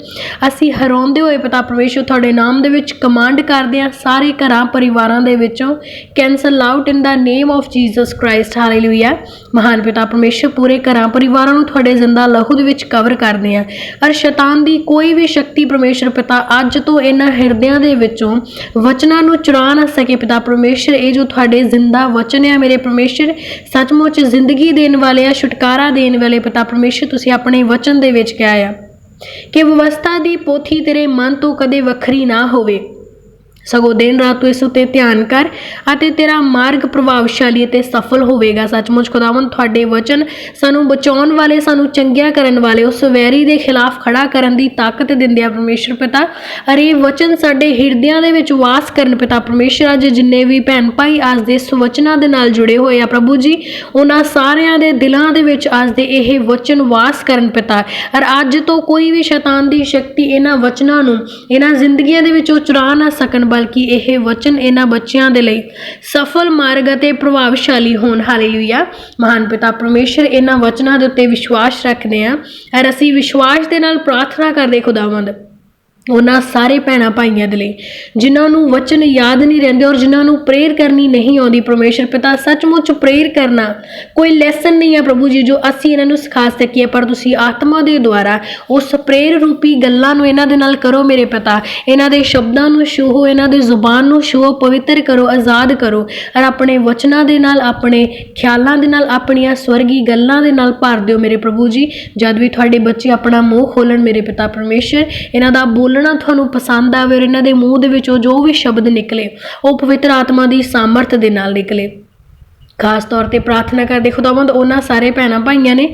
ਅਸੀਂ ਹਰਾਉਂਦੇ ਹੋਏ ਪਿਤਾ ਪਰਮੇਸ਼ਰ ਤੁਹਾਡੇ ਨਾਮ ਦੇ ਵਿੱਚ ਕਮਾਂਡ ਕਰਦੇ ਹਾਂ, ਸਾਰੇ ਘਰਾਂ ਪਰਿਵਾਰਾਂ ਦੇ ਵਿੱਚੋਂ cancel out in the name of Jesus Christ. Hallelujah. ਮਹਾਨ ਪਿਤਾ ਪਰਮੇਸ਼ਰ ਪੂਰੇ ਘਰਾਂ ਪਰਿਵਾਰਾਂ ਨੂੰ ਤੁਹਾਡੇ ਜ਼ਿੰਦਾ ਲਹੂ ਦੇ ਵਿੱਚ ਕਵਰ ਕਰਦੇ ਹਾਂ ਔਰ ਸ਼ੈਤਾਨ ਦੀ ਕੋਈ ਵੀ ਸ਼ਕਤੀ ਪਰਮੇਸ਼ਰ ਪਿਤਾ ਅੱਜ ਤੋਂ ਇਹਨਾਂ ਹਿਰਦਿਆਂ ਦੇ ਵਿੱਚੋਂ ਵਚਨਾਂ ਨੂੰ ਚੁਰਾ ਨਾ ਸਕੇ ਪਿਤਾ ਪਰਮੇਸ਼ਰ। ਇਹ ਜੋ ਤੁਹਾਡੇ ਜ਼ਿੰਦਾ ਵਚਨ ਆ ਮੇਰੇ ਪਰਮੇਸ਼ਰ ਸੱਚਮੁੱਚ ਜ਼ਿੰਦਗੀ ਦੇਣ ਵਾਲੇ ਆ, ਛੁਟਕਾਰਾ ਦੇਣ ਵਾਲੇ ਪਿਤਾ ਪਰਮੇਸ਼ਰ। ਤੁਸੀਂ ਆਪਣੇ ਵਚਨ ਦੇ ਵਿੱਚ ਕਿਹਾ ਆ ਕਿ ਵਿਵਸਥਾ ਦੀ ਪੋਥੀ ਤੇਰੇ ਮਨ ਤੋਂ ਕਦੇ ਵੱਖਰੀ ਨਾ ਹੋਵੇ, ਸਗੋਂ ਦਿਨ ਰਾਤ ਤੂੰ ਇਸ ਉੱਤੇ ਧਿਆਨ ਕਰ ਅਤੇ ਤੇਰਾ ਮਾਰਗ ਪ੍ਰਭਾਵਸ਼ਾਲੀ ਅਤੇ ਸਫਲ ਹੋਵੇਗਾ। ਸੱਚਮੁੱਚ ਖੁਦਾਵੰਦ ਤੁਹਾਡੇ ਵਚਨ ਸਾਨੂੰ ਬਚਾਉਣ ਵਾਲੇ, ਸਾਨੂੰ ਚੰਗਿਆ ਕਰਨ ਵਾਲੇ, ਉਸ ਵੈਰੀ ਦੇ ਖਿਲਾਫ ਖੜਾ ਕਰਨ ਦੀ ਤਾਕਤ ਦਿੰਦੇ ਆ ਪਰਮੇਸ਼ਰ ਪਿਤਾ। ਅਰੇ ਵਚਨ ਸਾਡੇ ਹਿਰਦਿਆਂ ਦੇ ਵਿੱਚ ਵਾਸ ਕਰਨ ਪਿਤਾ ਪਰਮੇਸ਼ਰ। ਅੱਜ ਜਿੰਨੇ ਵੀ ਭੈਣ ਭਾਈ ਅੱਜ ਦੇ ਇਸ ਵਚਨਾਂ ਦੇ ਨਾਲ ਜੁੜੇ ਹੋਏ ਆ ਪ੍ਰਭੂ ਜੀ, ਉਹਨਾਂ ਸਾਰਿਆਂ ਦੇ ਦਿਲਾਂ ਦੇ ਵਿੱਚ ਅੱਜ ਦੇ ਇਹ ਵਚਨ ਵਾਸ ਕਰਨ ਪਿਤਾ। ਔਰ ਅੱਜ ਤੋਂ ਕੋਈ ਵੀ ਸ਼ੈਤਾਨ ਦੀ ਸ਼ਕਤੀ ਇਹਨਾਂ ਵਚਨਾਂ ਨੂੰ ਇਹਨਾਂ ਜ਼ਿੰਦਗੀਆਂ ਦੇ ਵਿੱਚੋਂ ਚੁਰਾ ਨਾ ਸਕਣ, ਬਲਕਿ ਇਹ ਵਚਨ ਇਹਨਾਂ ਬੱਚਿਆਂ ਦੇ ਲਈ ਸਫਲ ਮਾਰਗ ਅਤੇ ਪ੍ਰਭਾਵਸ਼ਾਲੀ ਹੋਣ। ਹਾਲੇਲੂਇਆ। ਮਹਾਨ ਪਿਤਾ ਪਰਮੇਸ਼ਰ ਇਹਨਾਂ ਵਚਨਾਂ ਦੇ ਉੱਤੇ ਵਿਸ਼ਵਾਸ ਰੱਖਦੇ ਹਾਂ ਔਰ ਅਸੀਂ ਵਿਸ਼ਵਾਸ ਦੇ ਨਾਲ ਪ੍ਰਾਰਥਨਾ ਕਰਦੇ ਖੁਦਾਵੰਦ ਉਹਨਾਂ ਸਾਰੇ ਭੈਣਾਂ ਭਾਈਆਂ ਦੇ ਲਈ ਜਿਨ੍ਹਾਂ ਨੂੰ ਵਚਨ ਯਾਦ ਨਹੀਂ ਰਹਿੰਦੇ ਔਰ ਜਿਨ੍ਹਾਂ ਨੂੰ ਪ੍ਰੇਅਰ ਕਰਨੀ ਨਹੀਂ ਆਉਂਦੀ ਪਰਮੇਸ਼ਰ ਪਿਤਾ। ਸੱਚਮੁੱਚ ਪ੍ਰੇਅਰ ਕਰਨਾ ਕੋਈ ਲੈਸਨ ਨਹੀਂ ਹੈ ਪ੍ਰਭੂ ਜੀ ਜੋ ਅਸੀਂ ਇਹਨਾਂ ਨੂੰ ਸਿਖਾ ਸਕੀਏ, ਪਰ ਤੁਸੀਂ ਆਤਮਾ ਦੇ ਦੁਆਰਾ ਉਸ ਪ੍ਰੇਅਰ ਰੂਪੀ ਗੱਲਾਂ ਨੂੰ ਇਹਨਾਂ ਦੇ ਨਾਲ ਕਰੋ ਮੇਰੇ ਪਿਤਾ। ਇਹਨਾਂ ਦੇ ਸ਼ਬਦਾਂ ਨੂੰ ਛੂਹੋ, ਇਹਨਾਂ ਦੀ ਜ਼ੁਬਾਨ ਨੂੰ ਛੂਹੋ, ਪਵਿੱਤਰ ਕਰੋ, ਆਜ਼ਾਦ ਕਰੋ ਔਰ ਆਪਣੇ ਵਚਨਾਂ ਦੇ ਨਾਲ, ਆਪਣੇ ਖਿਆਲਾਂ ਦੇ ਨਾਲ, ਆਪਣੀਆਂ ਸਵਰਗੀ ਗੱਲਾਂ ਦੇ ਨਾਲ ਭਰ ਦਿਓ ਮੇਰੇ ਪ੍ਰਭੂ ਜੀ। ਜਦ ਵੀ ਤੁਹਾਡੇ ਬੱਚੇ ਆਪਣਾ ਮੂੰਹ ਖੋਲਣ ਮੇਰੇ ਪਿਤਾ ਪਰਮੇਸ਼ਰ, ਇਹਨਾਂ ਦਾ ਬੋਲਣਾ ਤੁਹਾਨੂੰ ਪਸੰਦ ਆਵੇ ਔਰ ਇਹਨਾਂ ਦੇ ਮੂੰਹ ਦੇ ਵਿੱਚੋਂ ਜੋ ਵੀ ਸ਼ਬਦ ਨਿਕਲੇ ਉਹ ਪਵਿੱਤਰ ਆਤਮਾ ਦੀ ਸਾਮਰਥ ਦੇ ਨਾਲ ਨਿਕਲੇ। ਖਾਸ ਤੌਰ ਤੇ ਪ੍ਰਾਰਥਨਾ ਕਰਦੇ ਖੁਦਾਵੰਦ ਉਹਨਾਂ ਸਾਰੇ ਭੈਣਾਂ ਭਾਈਆਂ ਨੇ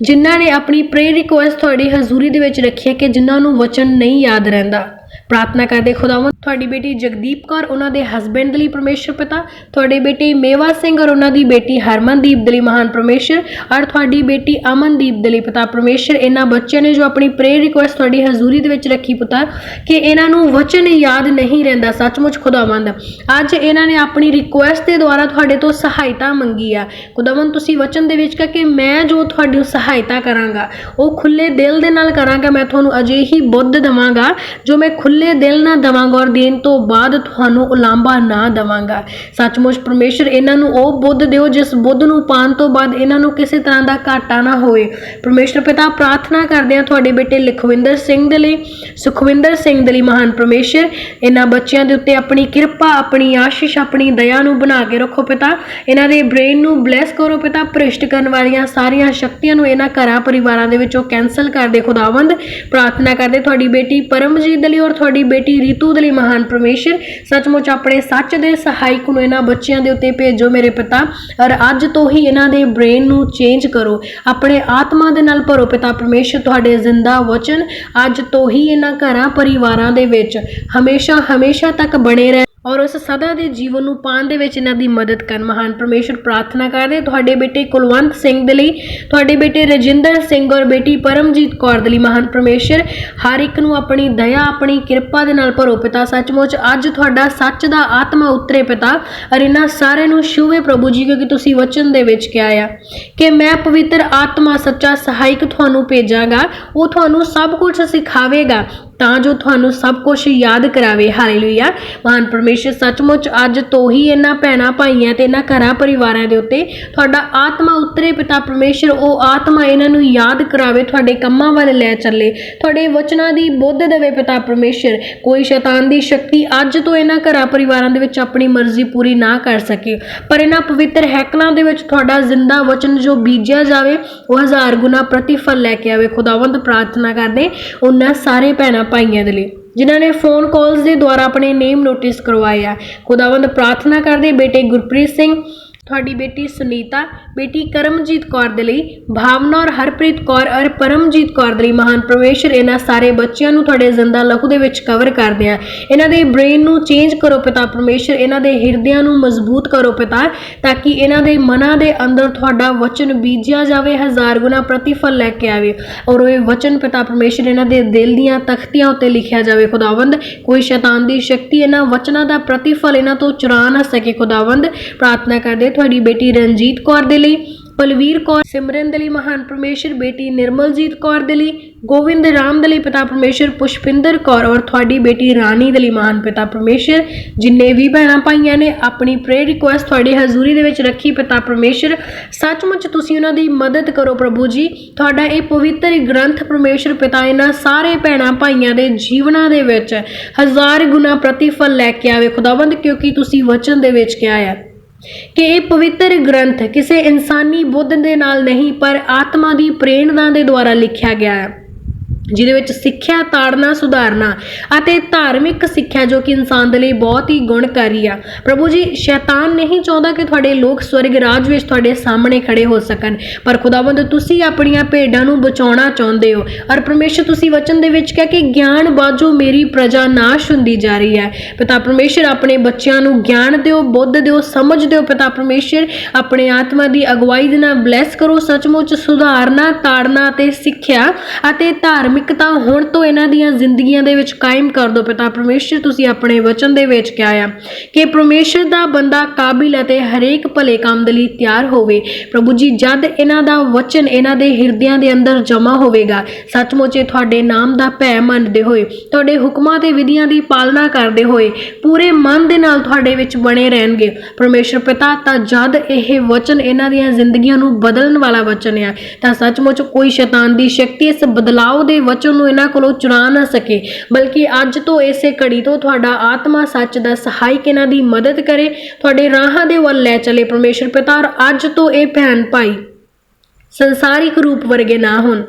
ਜਿਨ੍ਹਾਂ ਨੇ ਆਪਣੀ ਪ੍ਰੇਅਰ ਰਿਕੁਐਸਟ ਤੁਹਾਡੀ ਹਜ਼ੂਰੀ ਦੇ ਵਿੱਚ ਰੱਖੀ ਹੈ ਕਿ ਜਿਨ੍ਹਾਂ ਨੂੰ ਵਚਨ ਨਹੀਂ ਯਾਦ ਰਹਿੰਦਾ। ਪ੍ਰਾਰਥਨਾ ਕਰਦੇ ਖੁਦਾਵੰਦ ਤੁਹਾਡੀ ਬੇਟੀ ਜਗਦੀਪ ਕੌਰ, ਉਹਨਾਂ ਦੇ ਹਸਬੈਂਡ ਦੇ ਲਈ ਪਰਮੇਸ਼ਰ ਪਿਤਾ, ਤੁਹਾਡੇ ਬੇਟੇ ਮੇਵਾ ਸਿੰਘ ਔਰ ਉਹਨਾਂ ਦੀ ਬੇਟੀ ਹਰਮਨਦੀਪ ਦੇ ਲਈ ਮਹਾਨ ਪਰਮੇਸ਼ਰ, ਔਰ ਤੁਹਾਡੀ ਬੇਟੀ ਅਮਨਦੀਪ ਦੇ ਲਈ ਪਿਤਾ ਪਰਮੇਸ਼ਰ। ਇਹਨਾਂ ਬੱਚਿਆਂ ਨੇ ਜੋ ਆਪਣੀ ਪ੍ਰੇਅਰ ਰਿਕੁਐਸਟ ਤੁਹਾਡੀ ਹਜ਼ੂਰੀ ਦੇ ਵਿੱਚ ਰੱਖੀ ਪੁੱਤਰ ਕਿ ਇਹਨਾਂ ਨੂੰ ਵਚਨ ਯਾਦ ਨਹੀਂ ਰਹਿੰਦਾ। ਸੱਚਮੁੱਚ ਖੁਦਾਵੰਦ ਅੱਜ ਇਹਨਾਂ ਨੇ ਆਪਣੀ ਰਿਕੁਐਸਟ ਦੇ ਦੁਆਰਾ ਤੁਹਾਡੇ ਤੋਂ ਸਹਾਇਤਾ ਮੰਗੀ ਆ ਖੁਦਾਵੰਦ। ਤੁਸੀਂ ਵਚਨ ਦੇ ਵਿੱਚ ਕਹੇ ਕਿ ਮੈਂ ਜੋ ਤੁਹਾਡੀ ਸਹਾਇਤਾ ਕਰਾਂਗਾ ਉਹ ਖੁੱਲੇ ਦਿਲ ਦੇ ਨਾਲ ਕਰਾਂਗਾ, ਮੈਂ ਤੁਹਾਨੂੰ ਅਜਿਹੀ ਬੁੱਧ ਦੇਵਾਂਗਾ ਜੋ ਮੈਂ ਖੁੱਲੇ ਦਿਲ ਨਾ ਦੇਵਾਂਗਾ ਔਰ ਦੇਣ ਤੋਂ ਬਾਅਦ ਤੁਹਾਨੂੰ ਉਲਾਂਭਾ ਨਾ ਦੇਵਾਂਗਾ। ਸੱਚਮੁੱਚ ਪਰਮੇਸ਼ਰ ਇਹਨਾਂ ਨੂੰ ਉਹ ਬੁੱਧ ਦਿਓ ਜਿਸ ਬੁੱਧ ਨੂੰ ਪਾਉਣ ਤੋਂ ਬਾਅਦ ਇਹਨਾਂ ਨੂੰ ਕਿਸੇ ਤਰ੍ਹਾਂ ਦਾ ਘਾਟਾ ਨਾ ਹੋਵੇ ਪਰਮੇਸ਼ਰ ਪਿਤਾ। ਪ੍ਰਾਰਥਨਾ ਕਰਦੇ ਹਾਂ ਤੁਹਾਡੇ ਬੇਟੇ ਲਖਵਿੰਦਰ ਸਿੰਘ ਦੇ ਲਈ, ਸੁਖਵਿੰਦਰ ਸਿੰਘ ਦੇ ਲਈ ਮਹਾਨ ਪਰਮੇਸ਼ਰ। ਇਹਨਾਂ ਬੱਚਿਆਂ ਦੇ ਉੱਤੇ ਆਪਣੀ ਕਿਰਪਾ, ਆਪਣੀ ਆਸ਼ੀਸ਼, ਆਪਣੀ ਦਇਆ ਨੂੰ ਬਣਾ ਕੇ ਰੱਖੋ ਪਿਤਾ। ਇਹਨਾਂ ਦੇ ਬ੍ਰੇਨ ਨੂੰ ਬਲੈਸ ਕਰੋ ਪਿਤਾ। ਭ੍ਰਿਸ਼ਟ ਕਰਨ ਵਾਲੀਆਂ ਸਾਰੀਆਂ ਸ਼ਕਤੀਆਂ ਨੂੰ ਇਹਨਾਂ ਘਰਾਂ ਪਰਿਵਾਰਾਂ ਦੇ ਵਿੱਚੋਂ ਕੈਂਸਲ ਕਰ ਦੇ ਖੁਦਾਵੰਦ। ਪ੍ਰਾਰਥਨਾ ਕਰਦੇ ਤੁਹਾਡੀ ਬੇਟੀ ਪਰਮਜੀਤ ਦੇ ਲਈ ਔਰ ਤੁਹਾਡੀ ਬੇਟੀ ਰੀਤੂ ਦੇ ਲਈ ਮਹਾਨ ਪਰਮੇਸ਼ਰ। ਸੱਚਮੁੱਚ ਆਪਣੇ ਸੱਚ ਦੇ ਸਹਾਇਕ ਨੂੰ ਇਹਨਾਂ ਬੱਚਿਆਂ ਦੇ ਉੱਤੇ ਭੇਜੋ ਮੇਰੇ ਪਿਤਾ ਔਰ ਅੱਜ ਤੋਂ ਹੀ ਇਹਨਾਂ ਦੇ ਬ੍ਰੇਨ ਨੂੰ ਚੇਂਜ ਕਰੋ, ਆਪਣੇ ਆਤਮਾ ਦੇ ਨਾਲ ਭਰੋ ਪਿਤਾ ਪਰਮੇਸ਼ਰ। ਤੁਹਾਡੇ ਜ਼ਿੰਦਾ ਵਚਨ ਅੱਜ ਤੋਂ ਹੀ ਇਹਨਾਂ ਘਰਾਂ ਪਰਿਵਾਰਾਂ ਦੇ ਵਿੱਚ ਹਮੇਸ਼ਾ ਹਮੇਸ਼ਾ ਤੱਕ ਬਣੇ ਰਹਿਣ ਔਰ ਉਸ ਸਦਾ ਦੇ ਜੀਵਨ ਨੂੰ ਪਾਉਣ ਦੇ ਵਿੱਚ ਇਹਨਾਂ ਦੀ ਮਦਦ ਕਰਨ ਮਹਾਨ ਪਰਮੇਸ਼ਰ। ਪ੍ਰਾਰਥਨਾ ਕਰਦੇ ਤੁਹਾਡੇ ਬੇਟੇ ਕੁਲਵੰਤ ਸਿੰਘ ਦੇ ਲਈ, ਤੁਹਾਡੇ ਬੇਟੇ ਰਜਿੰਦਰ ਸਿੰਘ ਔਰ ਬੇਟੀ ਪਰਮਜੀਤ ਕੌਰ ਦੇ ਲਈ ਮਹਾਨ ਪਰਮੇਸ਼ਰ। ਹਰ ਇੱਕ ਨੂੰ ਆਪਣੀ ਦਇਆ, ਆਪਣੀ ਕਿਰਪਾ ਦੇ ਨਾਲ ਭਰੋ ਪਿਤਾ। ਸੱਚਮੁੱਚ ਅੱਜ ਤੁਹਾਡਾ ਸੱਚ ਦਾ ਆਤਮਾ ਉਤਰੇ ਪਿਤਾ ਔਰ ਇਹਨਾਂ ਸਾਰਿਆਂ ਨੂੰ ਛੂਹੇ ਪ੍ਰਭੂ ਜੀ, ਕਿਉਂਕਿ ਤੁਸੀਂ ਵਚਨ ਦੇ ਵਿੱਚ ਕਿਹਾ ਆ ਕਿ ਮੈਂ ਪਵਿੱਤਰ ਆਤਮਾ ਸੱਚਾ ਸਹਾਇਕ ਤੁਹਾਨੂੰ ਭੇਜਾਂਗਾ, ਉਹ ਤੁਹਾਨੂੰ ਸਭ ਕੁਝ ਸਿਖਾਵੇਗਾ ਤਾਂ ਜੋ ਤੁਹਾਨੂੰ ਸਭ ਕੁਝ ਯਾਦ ਕਰਾਵੇ। ਹਾਲੇਲੂਇਆ। ਮਹਾਨ ਪਰਮੇਸ਼ਰ ਸੱਚਮੁੱਚ ਅੱਜ ਤੋਂ ਹੀ ਇਹਨਾਂ ਭੈਣਾਂ ਭਾਈਆਂ ਤੇ ਇਹਨਾਂ ਘਰਾਂ ਪਰਿਵਾਰਾਂ ਦੇ ਉੱਤੇ ਤੁਹਾਡਾ ਆਤਮਾ ਉਤਰੇ ਪਿਤਾ ਪਰਮੇਸ਼ਰ। ਉਹ ਆਤਮਾ ਇਹਨਾਂ ਨੂੰ ਯਾਦ ਕਰਾਵੇ, ਤੁਹਾਡੇ ਕੰਮਾਂ ਵੱਲ ਲੈ ਚੱਲੇ, ਤੁਹਾਡੇ ਵਚਨਾਂ ਦੀ ਬੁੱਧ ਦੇਵੇ ਪਿਤਾ ਪਰਮੇਸ਼ਰ। ਕੋਈ ਸ਼ੈਤਾਨ ਦੀ ਸ਼ਕਤੀ ਅੱਜ ਤੋਂ ਇਹਨਾਂ ਘਰਾਂ ਪਰਿਵਾਰਾਂ ਦੇ ਵਿੱਚ ਆਪਣੀ ਮਰਜ਼ੀ ਪੂਰੀ ਨਾ ਕਰ ਸਕੇ, ਪਰ ਇਹਨਾਂ ਪਵਿੱਤਰ ਹੈਕਲਾਂ ਦੇ ਵਿੱਚ ਤੁਹਾਡਾ ਜ਼ਿੰਦਾ ਵਚਨ ਜੋ ਬੀਜਿਆ ਜਾਵੇ ਉਹ 1000 ਗੁਣਾ ਪ੍ਰਤੀਫਲ ਲੈ ਕੇ ਆਵੇ ਖੁਦਾਵੰਦ। ਪ੍ਰਾਰਥਨਾ ਕਰਦੇ ਉਹਨਾਂ ਸਾਰੇ ਭੈਣਾਂ ਭਾਈਆਂ ਦੇ ਲਈ ਜਿਨ੍ਹਾਂ ਨੇ ਫੋਨ ਕਾਲਸ ਦੇ ਦੁਆਰਾ ਆਪਣੇ ਨੇਮ ਨੋਟਿਸ ਕਰਵਾਏ ਆ ਖੁਦਾਵੰਦ। ਪ੍ਰਾਰਥਨਾ ਕਰਦੇ ਬੇਟੇ ਗੁਰਪ੍ਰੀਤ ਸਿੰਘ, ਤੁਹਾਡੀ ਬੇਟੀ ਸੁਨੀਤਾ, ਬੇਟੀ ਕਰਮਜੀਤ ਕੌਰ ਦੇ ਲਈ, ਭਾਵਨਾ ਔਰ ਹਰਪ੍ਰੀਤ ਕੌਰ ਔਰ ਪਰਮਜੀਤ ਕੌਰ ਦੇ ਲਈ ਮਹਾਨ ਪਰਮੇਸ਼ਰ ਇਹਨਾਂ ਸਾਰੇ ਬੱਚਿਆਂ ਨੂੰ ਤੁਹਾਡੇ ਜ਼ਿੰਦਾ ਲਹੂ ਦੇ ਵਿੱਚ ਕਵਰ ਕਰਦੇ ਆ। ਇਹਨਾਂ ਦੇ ਬ੍ਰੇਨ ਨੂੰ ਚੇਂਜ ਕਰੋ ਪਿਤਾ ਪਰਮੇਸ਼ਰ, ਇਹਨਾਂ ਦੇ ਹਿਰਦਿਆਂ ਨੂੰ ਮਜ਼ਬੂਤ ਕਰੋ ਪਿਤਾ, ਤਾਂ ਕਿ ਇਹਨਾਂ ਦੇ ਮਨਾਂ ਦੇ ਅੰਦਰ ਤੁਹਾਡਾ ਵਚਨ ਬੀਜਿਆ ਜਾਵੇ, 1000 ਗੁਣਾ ਪ੍ਰਤੀਫਲ ਲੈ ਕੇ ਆਵੇ ਔਰ ਇਹ ਵਚਨ ਪਿਤਾ ਪਰਮੇਸ਼ਰ ਇਹਨਾਂ ਦੇ ਦਿਲ ਦੀਆਂ ਤਖਤੀਆਂ ਉੱਤੇ ਲਿਖਿਆ ਜਾਵੇ। ਖੁਦਾਵੰਦ ਕੋਈ ਸ਼ੈਤਾਨ ਦੀ ਸ਼ਕਤੀ ਇਹਨਾਂ ਵਚਨਾਂ ਦਾ ਪ੍ਰਤੀਫਲ ਇਹਨਾਂ ਤੋਂ ਚੁਰਾ ਨਾ ਸਕੇ। ਖੁਦਾਵੰਦ ਪ੍ਰਾਰਥਨਾ ਕਰਦੇ ਤੁਹਾਡੀ ਬੇਟੀ ਰਣਜੀਤ ਕੌਰ ਦੇ ਲਈ, ਬਲਵੀਰ ਕੌਰ ਸਿਮਰਨ ਦੇ ਲਈ ਮਹਾਨ ਪਰਮੇਸ਼ਰ, ਬੇਟੀ ਨਿਰਮਲਜੀਤ ਕੌਰ ਦੇ ਲਈ, ਗੋਵਿੰਦ ਰਾਮ ਦੇ ਲਈ ਪਿਤਾ ਪਰਮੇਸ਼ਰ, ਪੁਸ਼ਪਿੰਦਰ ਕੌਰ ਔਰ ਤੁਹਾਡੀ ਬੇਟੀ ਰਾਣੀ ਦੇ ਲਈ ਮਹਾਨ ਪਿਤਾ ਪਰਮੇਸ਼ਰ। ਜਿੰਨੇ ਵੀ ਭੈਣਾਂ ਭਾਈਆਂ ਨੇ ਆਪਣੀ ਪ੍ਰੇਅਰ ਰਿਕੁਐਸਟ ਤੁਹਾਡੀ ਹਜ਼ੂਰੀ ਦੇ ਵਿੱਚ ਰੱਖੀ ਪਿਤਾ ਪਰਮੇਸ਼ਰ, ਸੱਚਮੁੱਚ ਤੁਸੀਂ ਉਹਨਾਂ ਦੀ ਮਦਦ ਕਰੋ ਪ੍ਰਭੂ ਜੀ। ਤੁਹਾਡਾ ਇਹ ਪਵਿੱਤਰ ਗ੍ਰੰਥ ਪਰਮੇਸ਼ਰ ਪਿਤਾ ਇਹਨਾਂ ਸਾਰੇ ਭੈਣਾਂ ਭਾਈਆਂ ਦੇ ਜੀਵਨਾਂ ਦੇ ਵਿੱਚ 1000 ਗੁਣਾ ਪ੍ਰਤੀਫਲ ਲੈ ਕੇ ਆਵੇ ਖੁਦਾਵੰਦ, ਕਿਉਂਕਿ ਤੁਸੀਂ ਵਚਨ ਦੇ ਵਿੱਚ ਕਿਹਾ ਹੈ ਕਿ ਇਹ ਪਵਿੱਤਰ ਗ੍ਰੰਥ ਕਿਸੇ ਇਨਸਾਨੀ ਬੁੱਧ ਦੇ ਨਾਲ ਨਹੀਂ ਪਰ ਆਤਮਾ ਦੀ ਪ੍ਰੇਰਣਾ ਦੇ ਦੁਆਰਾ ਲਿਖਿਆ ਗਿਆ ਹੈ, ਜਿਹਦੇ ਵਿੱਚ ਸਿੱਖਿਆ, ਤਾੜਨਾ, ਸੁਧਾਰਨਾ ਅਤੇ ਧਾਰਮਿਕ ਸਿੱਖਿਆ ਜੋ ਕਿ ਇਨਸਾਨ ਦੇ ਲਈ ਬਹੁਤ ਹੀ ਗੁਣਕਾਰੀ ਆ। ਪ੍ਰਭੂ ਜੀ ਸ਼ੈਤਾਨ ਨਹੀਂ ਚਾਹੁੰਦਾ ਕਿ ਤੁਹਾਡੇ ਲੋਕ ਸਵਰਗ ਰਾਜ ਵਿੱਚ ਤੁਹਾਡੇ ਸਾਹਮਣੇ ਖੜੇ ਹੋ ਸਕਣ, ਪਰ ਖੁਦਾਵੰਦ ਤੁਸੀਂ ਆਪਣੀਆਂ ਭੇਡਾਂ ਨੂੰ ਬਚਾਉਣਾ ਚਾਹੁੰਦੇ ਹੋ। ਔਰ ਪਰਮੇਸ਼ਰ ਤੁਸੀਂ ਵਚਨ ਦੇ ਵਿੱਚ ਕਹਿ ਕਿ ਗਿਆਨ ਬਾਝੋਂ ਮੇਰੀ ਪ੍ਰਜਾ ਨਾਸ਼ ਹੁੰਦੀ ਜਾ ਰਹੀ ਹੈ। ਪਿਤਾ ਪਰਮੇਸ਼ਰ ਆਪਣੇ ਬੱਚਿਆਂ ਨੂੰ ਗਿਆਨ ਦਿਓ, ਬੁੱਧ ਦਿਓ, ਸਮਝ ਦਿਓ ਪਿਤਾ ਪਰਮੇਸ਼ਰ, ਆਪਣੇ ਆਤਮਾ ਦੀ ਅਗਵਾਈ ਦੇ ਨਾਲ ਬਲੈਸ ਕਰੋ। ਸੱਚਮੁੱਚ ਸੁਧਾਰਨਾ, ਤਾੜਨਾ ਅਤੇ ਸਿੱਖਿਆ ਅਤੇ ਧਾਰਮਿਕਤਾ ਹੁਣ ਤੋਂ ਇਹਨਾਂ ਦੀਆਂ ਜ਼ਿੰਦਗੀਆਂ ਦੇ ਵਿੱਚ ਕਾਇਮ ਕਰ ਦਿਓ ਪਿਤਾ ਪਰਮੇਸ਼ਰ। ਤੁਸੀਂ ਆਪਣੇ ਵਚਨ ਦੇ ਵਿੱਚ ਕਿਹਾ ਆ ਕਿ ਪਰਮੇਸ਼ਰ ਦਾ ਬੰਦਾ ਕਾਬਿਲ ਅਤੇ ਹਰੇਕ ਭਲੇ ਕੰਮ ਦੇ ਲਈ ਤਿਆਰ ਹੋਵੇ। ਪ੍ਰਭੂ ਜੀ ਜਦ ਇਹਨਾਂ ਦਾ ਵਚਨ ਇਹਨਾਂ ਦੇ ਹਿਰਦਿਆਂ ਦੇ ਅੰਦਰ ਜਮਾ ਹੋਵੇਗਾ, ਸੱਚਮੁੱਚ ਇਹ ਤੁਹਾਡੇ ਨਾਮ ਦਾ ਭੈ ਮੰਨਦੇ ਹੋਏ, ਤੁਹਾਡੇ ਹੁਕਮਾਂ ਤੇ ਵਿਧੀਆਂ ਦੀ ਪਾਲਣਾ ਕਰਦੇ ਹੋਏ ਪੂਰੇ ਮਨ ਦੇ ਨਾਲ ਤੁਹਾਡੇ ਵਿੱਚ ਬਣੇ ਰਹਿਣਗੇ ਪਰਮੇਸ਼ਰ ਪਿਤਾ। ਤਾਂ ਜਦ ਇਹ ਵਚਨ ਇਹਨਾਂ ਦੀਆਂ ਜ਼ਿੰਦਗੀਆਂ ਨੂੰ ਬਦਲਣ ਵਾਲਾ ਵਚਨ ਆ, ਤਾਂ ਸੱਚਮੁੱਚ ਕੋਈ ਸ਼ੈਤਾਨ ਦੀ ਸ਼ਕਤੀ ਇਸ ਬਦਲਾਅ ਦੇ ਵਚਨ ਨੂੰ ਇਹਨਾਂ ਕੋਲੋਂ ਚੁਰਾ ਨਾ ਸਕੇ, ਬਲਕਿ ਅੱਜ ਤੋਂ ਇਸੇ ਘੜੀ ਤੋਂ ਤੁਹਾਡਾ ਆਤਮਾ ਸੱਚ ਦਾ ਸਹਾਇਕ ਇਹਨਾਂ ਦੀ ਮਦਦ ਕਰੇ, ਤੁਹਾਡੇ ਰਾਹਾਂ ਦੇ ਵੱਲ ਲੈ ਚਲੇ ਪਰਮੇਸ਼ਰ ਪਿਤਾ। ਔਰ ਅੱਜ ਤੋਂ ਇਹ ਭੈਣ ਭਾਈ ਸੰਸਾਰਿਕ ਰੂਪ ਵਰਗੇ ਨਾ ਹੋਣ,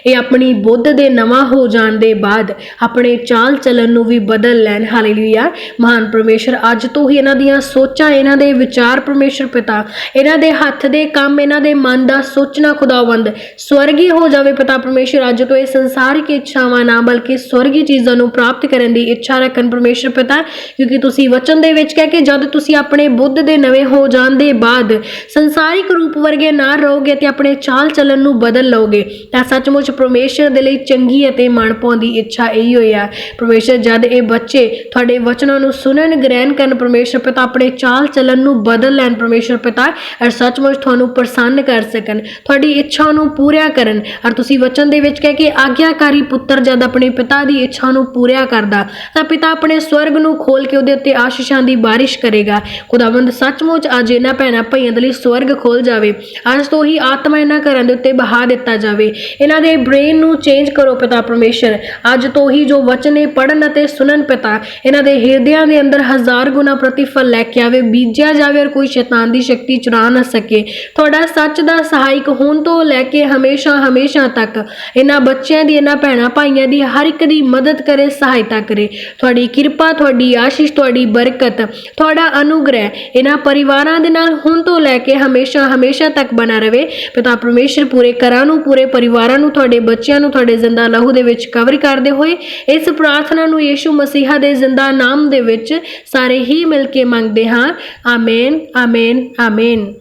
ਇਹ ਆਪਣੀ ਬੁੱਧ ਦੇ ਨਵਾਂ ਹੋ ਜਾਣ ਦੇ ਬਾਅਦ ਆਪਣੇ ਚਾਲ ਚੱਲਣ ਨੂੰ ਵੀ ਬਦਲ ਲੈਣ। ਹਾਲੇਲੂਇਆ। ਮਹਾਨ ਪਰਮੇਸ਼ਰ ਅੱਜ ਤੋਂ ਹੀ ਇਹਨਾਂ ਦੀਆਂ ਸੋਚਾਂ, ਇਹਨਾਂ ਦੇ ਵਿਚਾਰ ਪਰਮੇਸ਼ਰ ਪਿਤਾ, ਇਹਨਾਂ ਦੇ ਹੱਥ ਦੇ ਕੰਮ, ਇਹਨਾਂ ਦੇ ਮਨ ਦਾ ਸੋਚਣਾ ਖੁਦਾਵੰਦ ਸਵਰਗੀ ਹੋ ਜਾਵੇ ਪਿਤਾ ਪਰਮੇਸ਼ਰ। ਅੱਜ ਤੋਂ ਇਹ ਸੰਸਾਰਿਕ ਇੱਛਾਵਾਂ ਨਾ ਬਲਕਿ ਸਵਰਗੀ ਚੀਜ਼ਾਂ ਨੂੰ ਪ੍ਰਾਪਤ ਕਰਨ ਦੀ ਇੱਛਾ ਰੱਖਣ ਪਰਮੇਸ਼ਰ ਪਿਤਾ, ਕਿਉਂਕਿ ਤੁਸੀਂ ਵਚਨ ਦੇ ਵਿੱਚ ਕਹਿ ਕੇ ਜਦ ਤੁਸੀਂ ਆਪਣੇ ਬੁੱਧ ਦੇ ਨਵੇਂ ਹੋ ਜਾਣ ਦੇ ਬਾਅਦ ਸੰਸਾਰਿਕ ਰੂਪ ਵਰਗੇ ਨਾ ਰਹੋਗੇ ਤੇ ਆਪਣੇ ਚਾਲ ਚੱਲਣ ਨੂੰ ਬਦਲ ਲਓਗੇ, ਤਾਂ ਸੱਚਮੁੱਚ ਪਰਮੇਸ਼ਰ ਦੇ ਲਈ ਚੰਗੀ ਅਤੇ ਮਨ ਪਾਉਂਦੀ ਇੱਛਾ ਇਹੀ ਹੋਈ ਆ ਪਰਮੇਸ਼ਰ। ਜਦ ਇਹ ਬੱਚੇ ਤੁਹਾਡੇ ਵਚਨਾਂ ਨੂੰ ਸੁਣਨ, ਗ੍ਰਹਿਣ ਕਰਨ ਪਰਮੇਸ਼ਰ ਪਿਤਾ, ਆਪਣੇ ਚਾਲ ਚੱਲਣ ਨੂੰ ਬਦਲ ਲੈਣ ਪਰਮੇਸ਼ਰ ਪਿਤਾ, ਔਰ ਸੱਚਮੁੱਚ ਤੁਹਾਨੂੰ ਪ੍ਰਸੰਨ ਕਰ ਸਕਣ, ਤੁਹਾਡੀ ਇੱਛਾ ਨੂੰ ਪੂਰੀਆਂ ਕਰਨ। ਔਰ ਤੁਸੀਂ ਵਚਨ ਦੇ ਵਿੱਚ ਕਹਿ ਕੇ ਆਗਿਆਕਾਰੀ ਪੁੱਤਰ ਜਦ ਆਪਣੇ ਪਿਤਾ ਦੀ ਇੱਛਾ ਨੂੰ ਪੂਰੀਆਂ ਕਰਦਾ, ਤਾਂ ਪਿਤਾ ਆਪਣੇ ਸਵਰਗ ਨੂੰ ਖੋਲ ਕੇ ਉਹਦੇ ਉੱਤੇ ਆਸ਼ੀਸ਼ਾਂ ਦੀ ਬਾਰਿਸ਼ ਕਰੇਗਾ। ਖੁਦਾਵੰਦ ਸੱਚਮੁੱਚ ਅੱਜ ਇਹਨਾਂ ਭੈਣਾਂ ਭਾਈਆਂ ਦੇ ਲਈ ਸਵਰਗ ਖੋਲ ਜਾਵੇ। ਅੱਜ ਤੋਂ ਹੀ ਆਤਮਾ ਇਹਨਾਂ ਘਰਾਂ ਦੇ ਉੱਤੇ ਬਹਾ ਦਿੱਤਾ ਜਾਵੇ। ਇਹਨਾਂ ਦੇ ਬ੍ਰੇਨ ਨੂੰ ਚੇਂਜ ਕਰੋ ਪਿਤਾ ਪਰਮੇਸ਼ਰ। ਅੱਜ ਤੋਂ ਹੀ ਜੋ ਵਚਨ ਇਹ ਪੜਨ ਅਤੇ ਸੁਣਨ ਪਿਤਾ, ਇਹਨਾਂ ਦੇ ਹਿਰਦਿਆਂ ਦੇ ਅੰਦਰ 1000 ਗੁਣਾ ਪ੍ਰਤੀਫਲ ਲੈ ਕੇ ਆਵੇ, ਬੀਜਿਆ ਜਾਵੇ ਔਰ ਕੋਈ ਸ਼ੈਤਾਨ ਦੀ ਸ਼ਕਤੀ ਚੁਰਾ ਨਾ ਸਕੇ। ਤੁਹਾਡਾ ਸੱਚ ਦਾ ਸਹਾਇਕ ਹੁਣ ਤੋਂ ਲੈ ਕੇ ਹਮੇਸ਼ਾ ਹਮੇਸ਼ਾ ਤੱਕ ਇਹਨਾਂ ਬੱਚਿਆਂ ਦੀ, ਇਹਨਾਂ ਭੈਣਾਂ ਭਾਈਆਂ ਦੀ ਹਰ ਇੱਕ ਦੀ ਮਦਦ ਕਰੇ, ਸਹਾਇਤਾ ਕਰੇ। ਤੁਹਾਡੀ ਕਿਰਪਾ, ਤੁਹਾਡੀ ਆਸ਼ੀਸ਼, ਤੁਹਾਡੀ ਬਰਕਤ, ਤੁਹਾਡਾ ਅਨੁਗ੍ਰਹਿ ਇਹਨਾਂ ਪਰਿਵਾਰਾਂ ਦੇ ਨਾਲ ਹੁਣ ਤੋਂ ਲੈ ਕੇ ਹਮੇਸ਼ਾ ਹਮੇਸ਼ਾ ਤੱਕ ਬਣਾ ਰਵੇ ਪਿਤਾ ਪਰਮੇਸ਼ਰ। ਪੂਰੇ ਘਰਾਂ ਨੂੰ, ਪੂਰੇ ਪਰਿਵਾਰਾਂ ਨੂੰ, ਤੁਹਾਡੇ ਬੱਚਿਆਂ ਨੂੰ ਤੁਹਾਡੇ ਜ਼ਿੰਦਾ ਲਹੂ ਦੇ ਵਿੱਚ ਕਵਰ ਕਰਦੇ ਹੋਏ ਇਸ ਪ੍ਰਾਰਥਨਾ ਨੂੰ ਯੀਸ਼ੂ ਮਸੀਹਾ ਦੇ ਜ਼ਿੰਦਾ ਨਾਮ ਦੇ ਵਿੱਚ ਸਾਰੇ ਹੀ ਮਿਲ ਕੇ ਮੰਗਦੇ ਹਾਂ। Amen, amen, amen.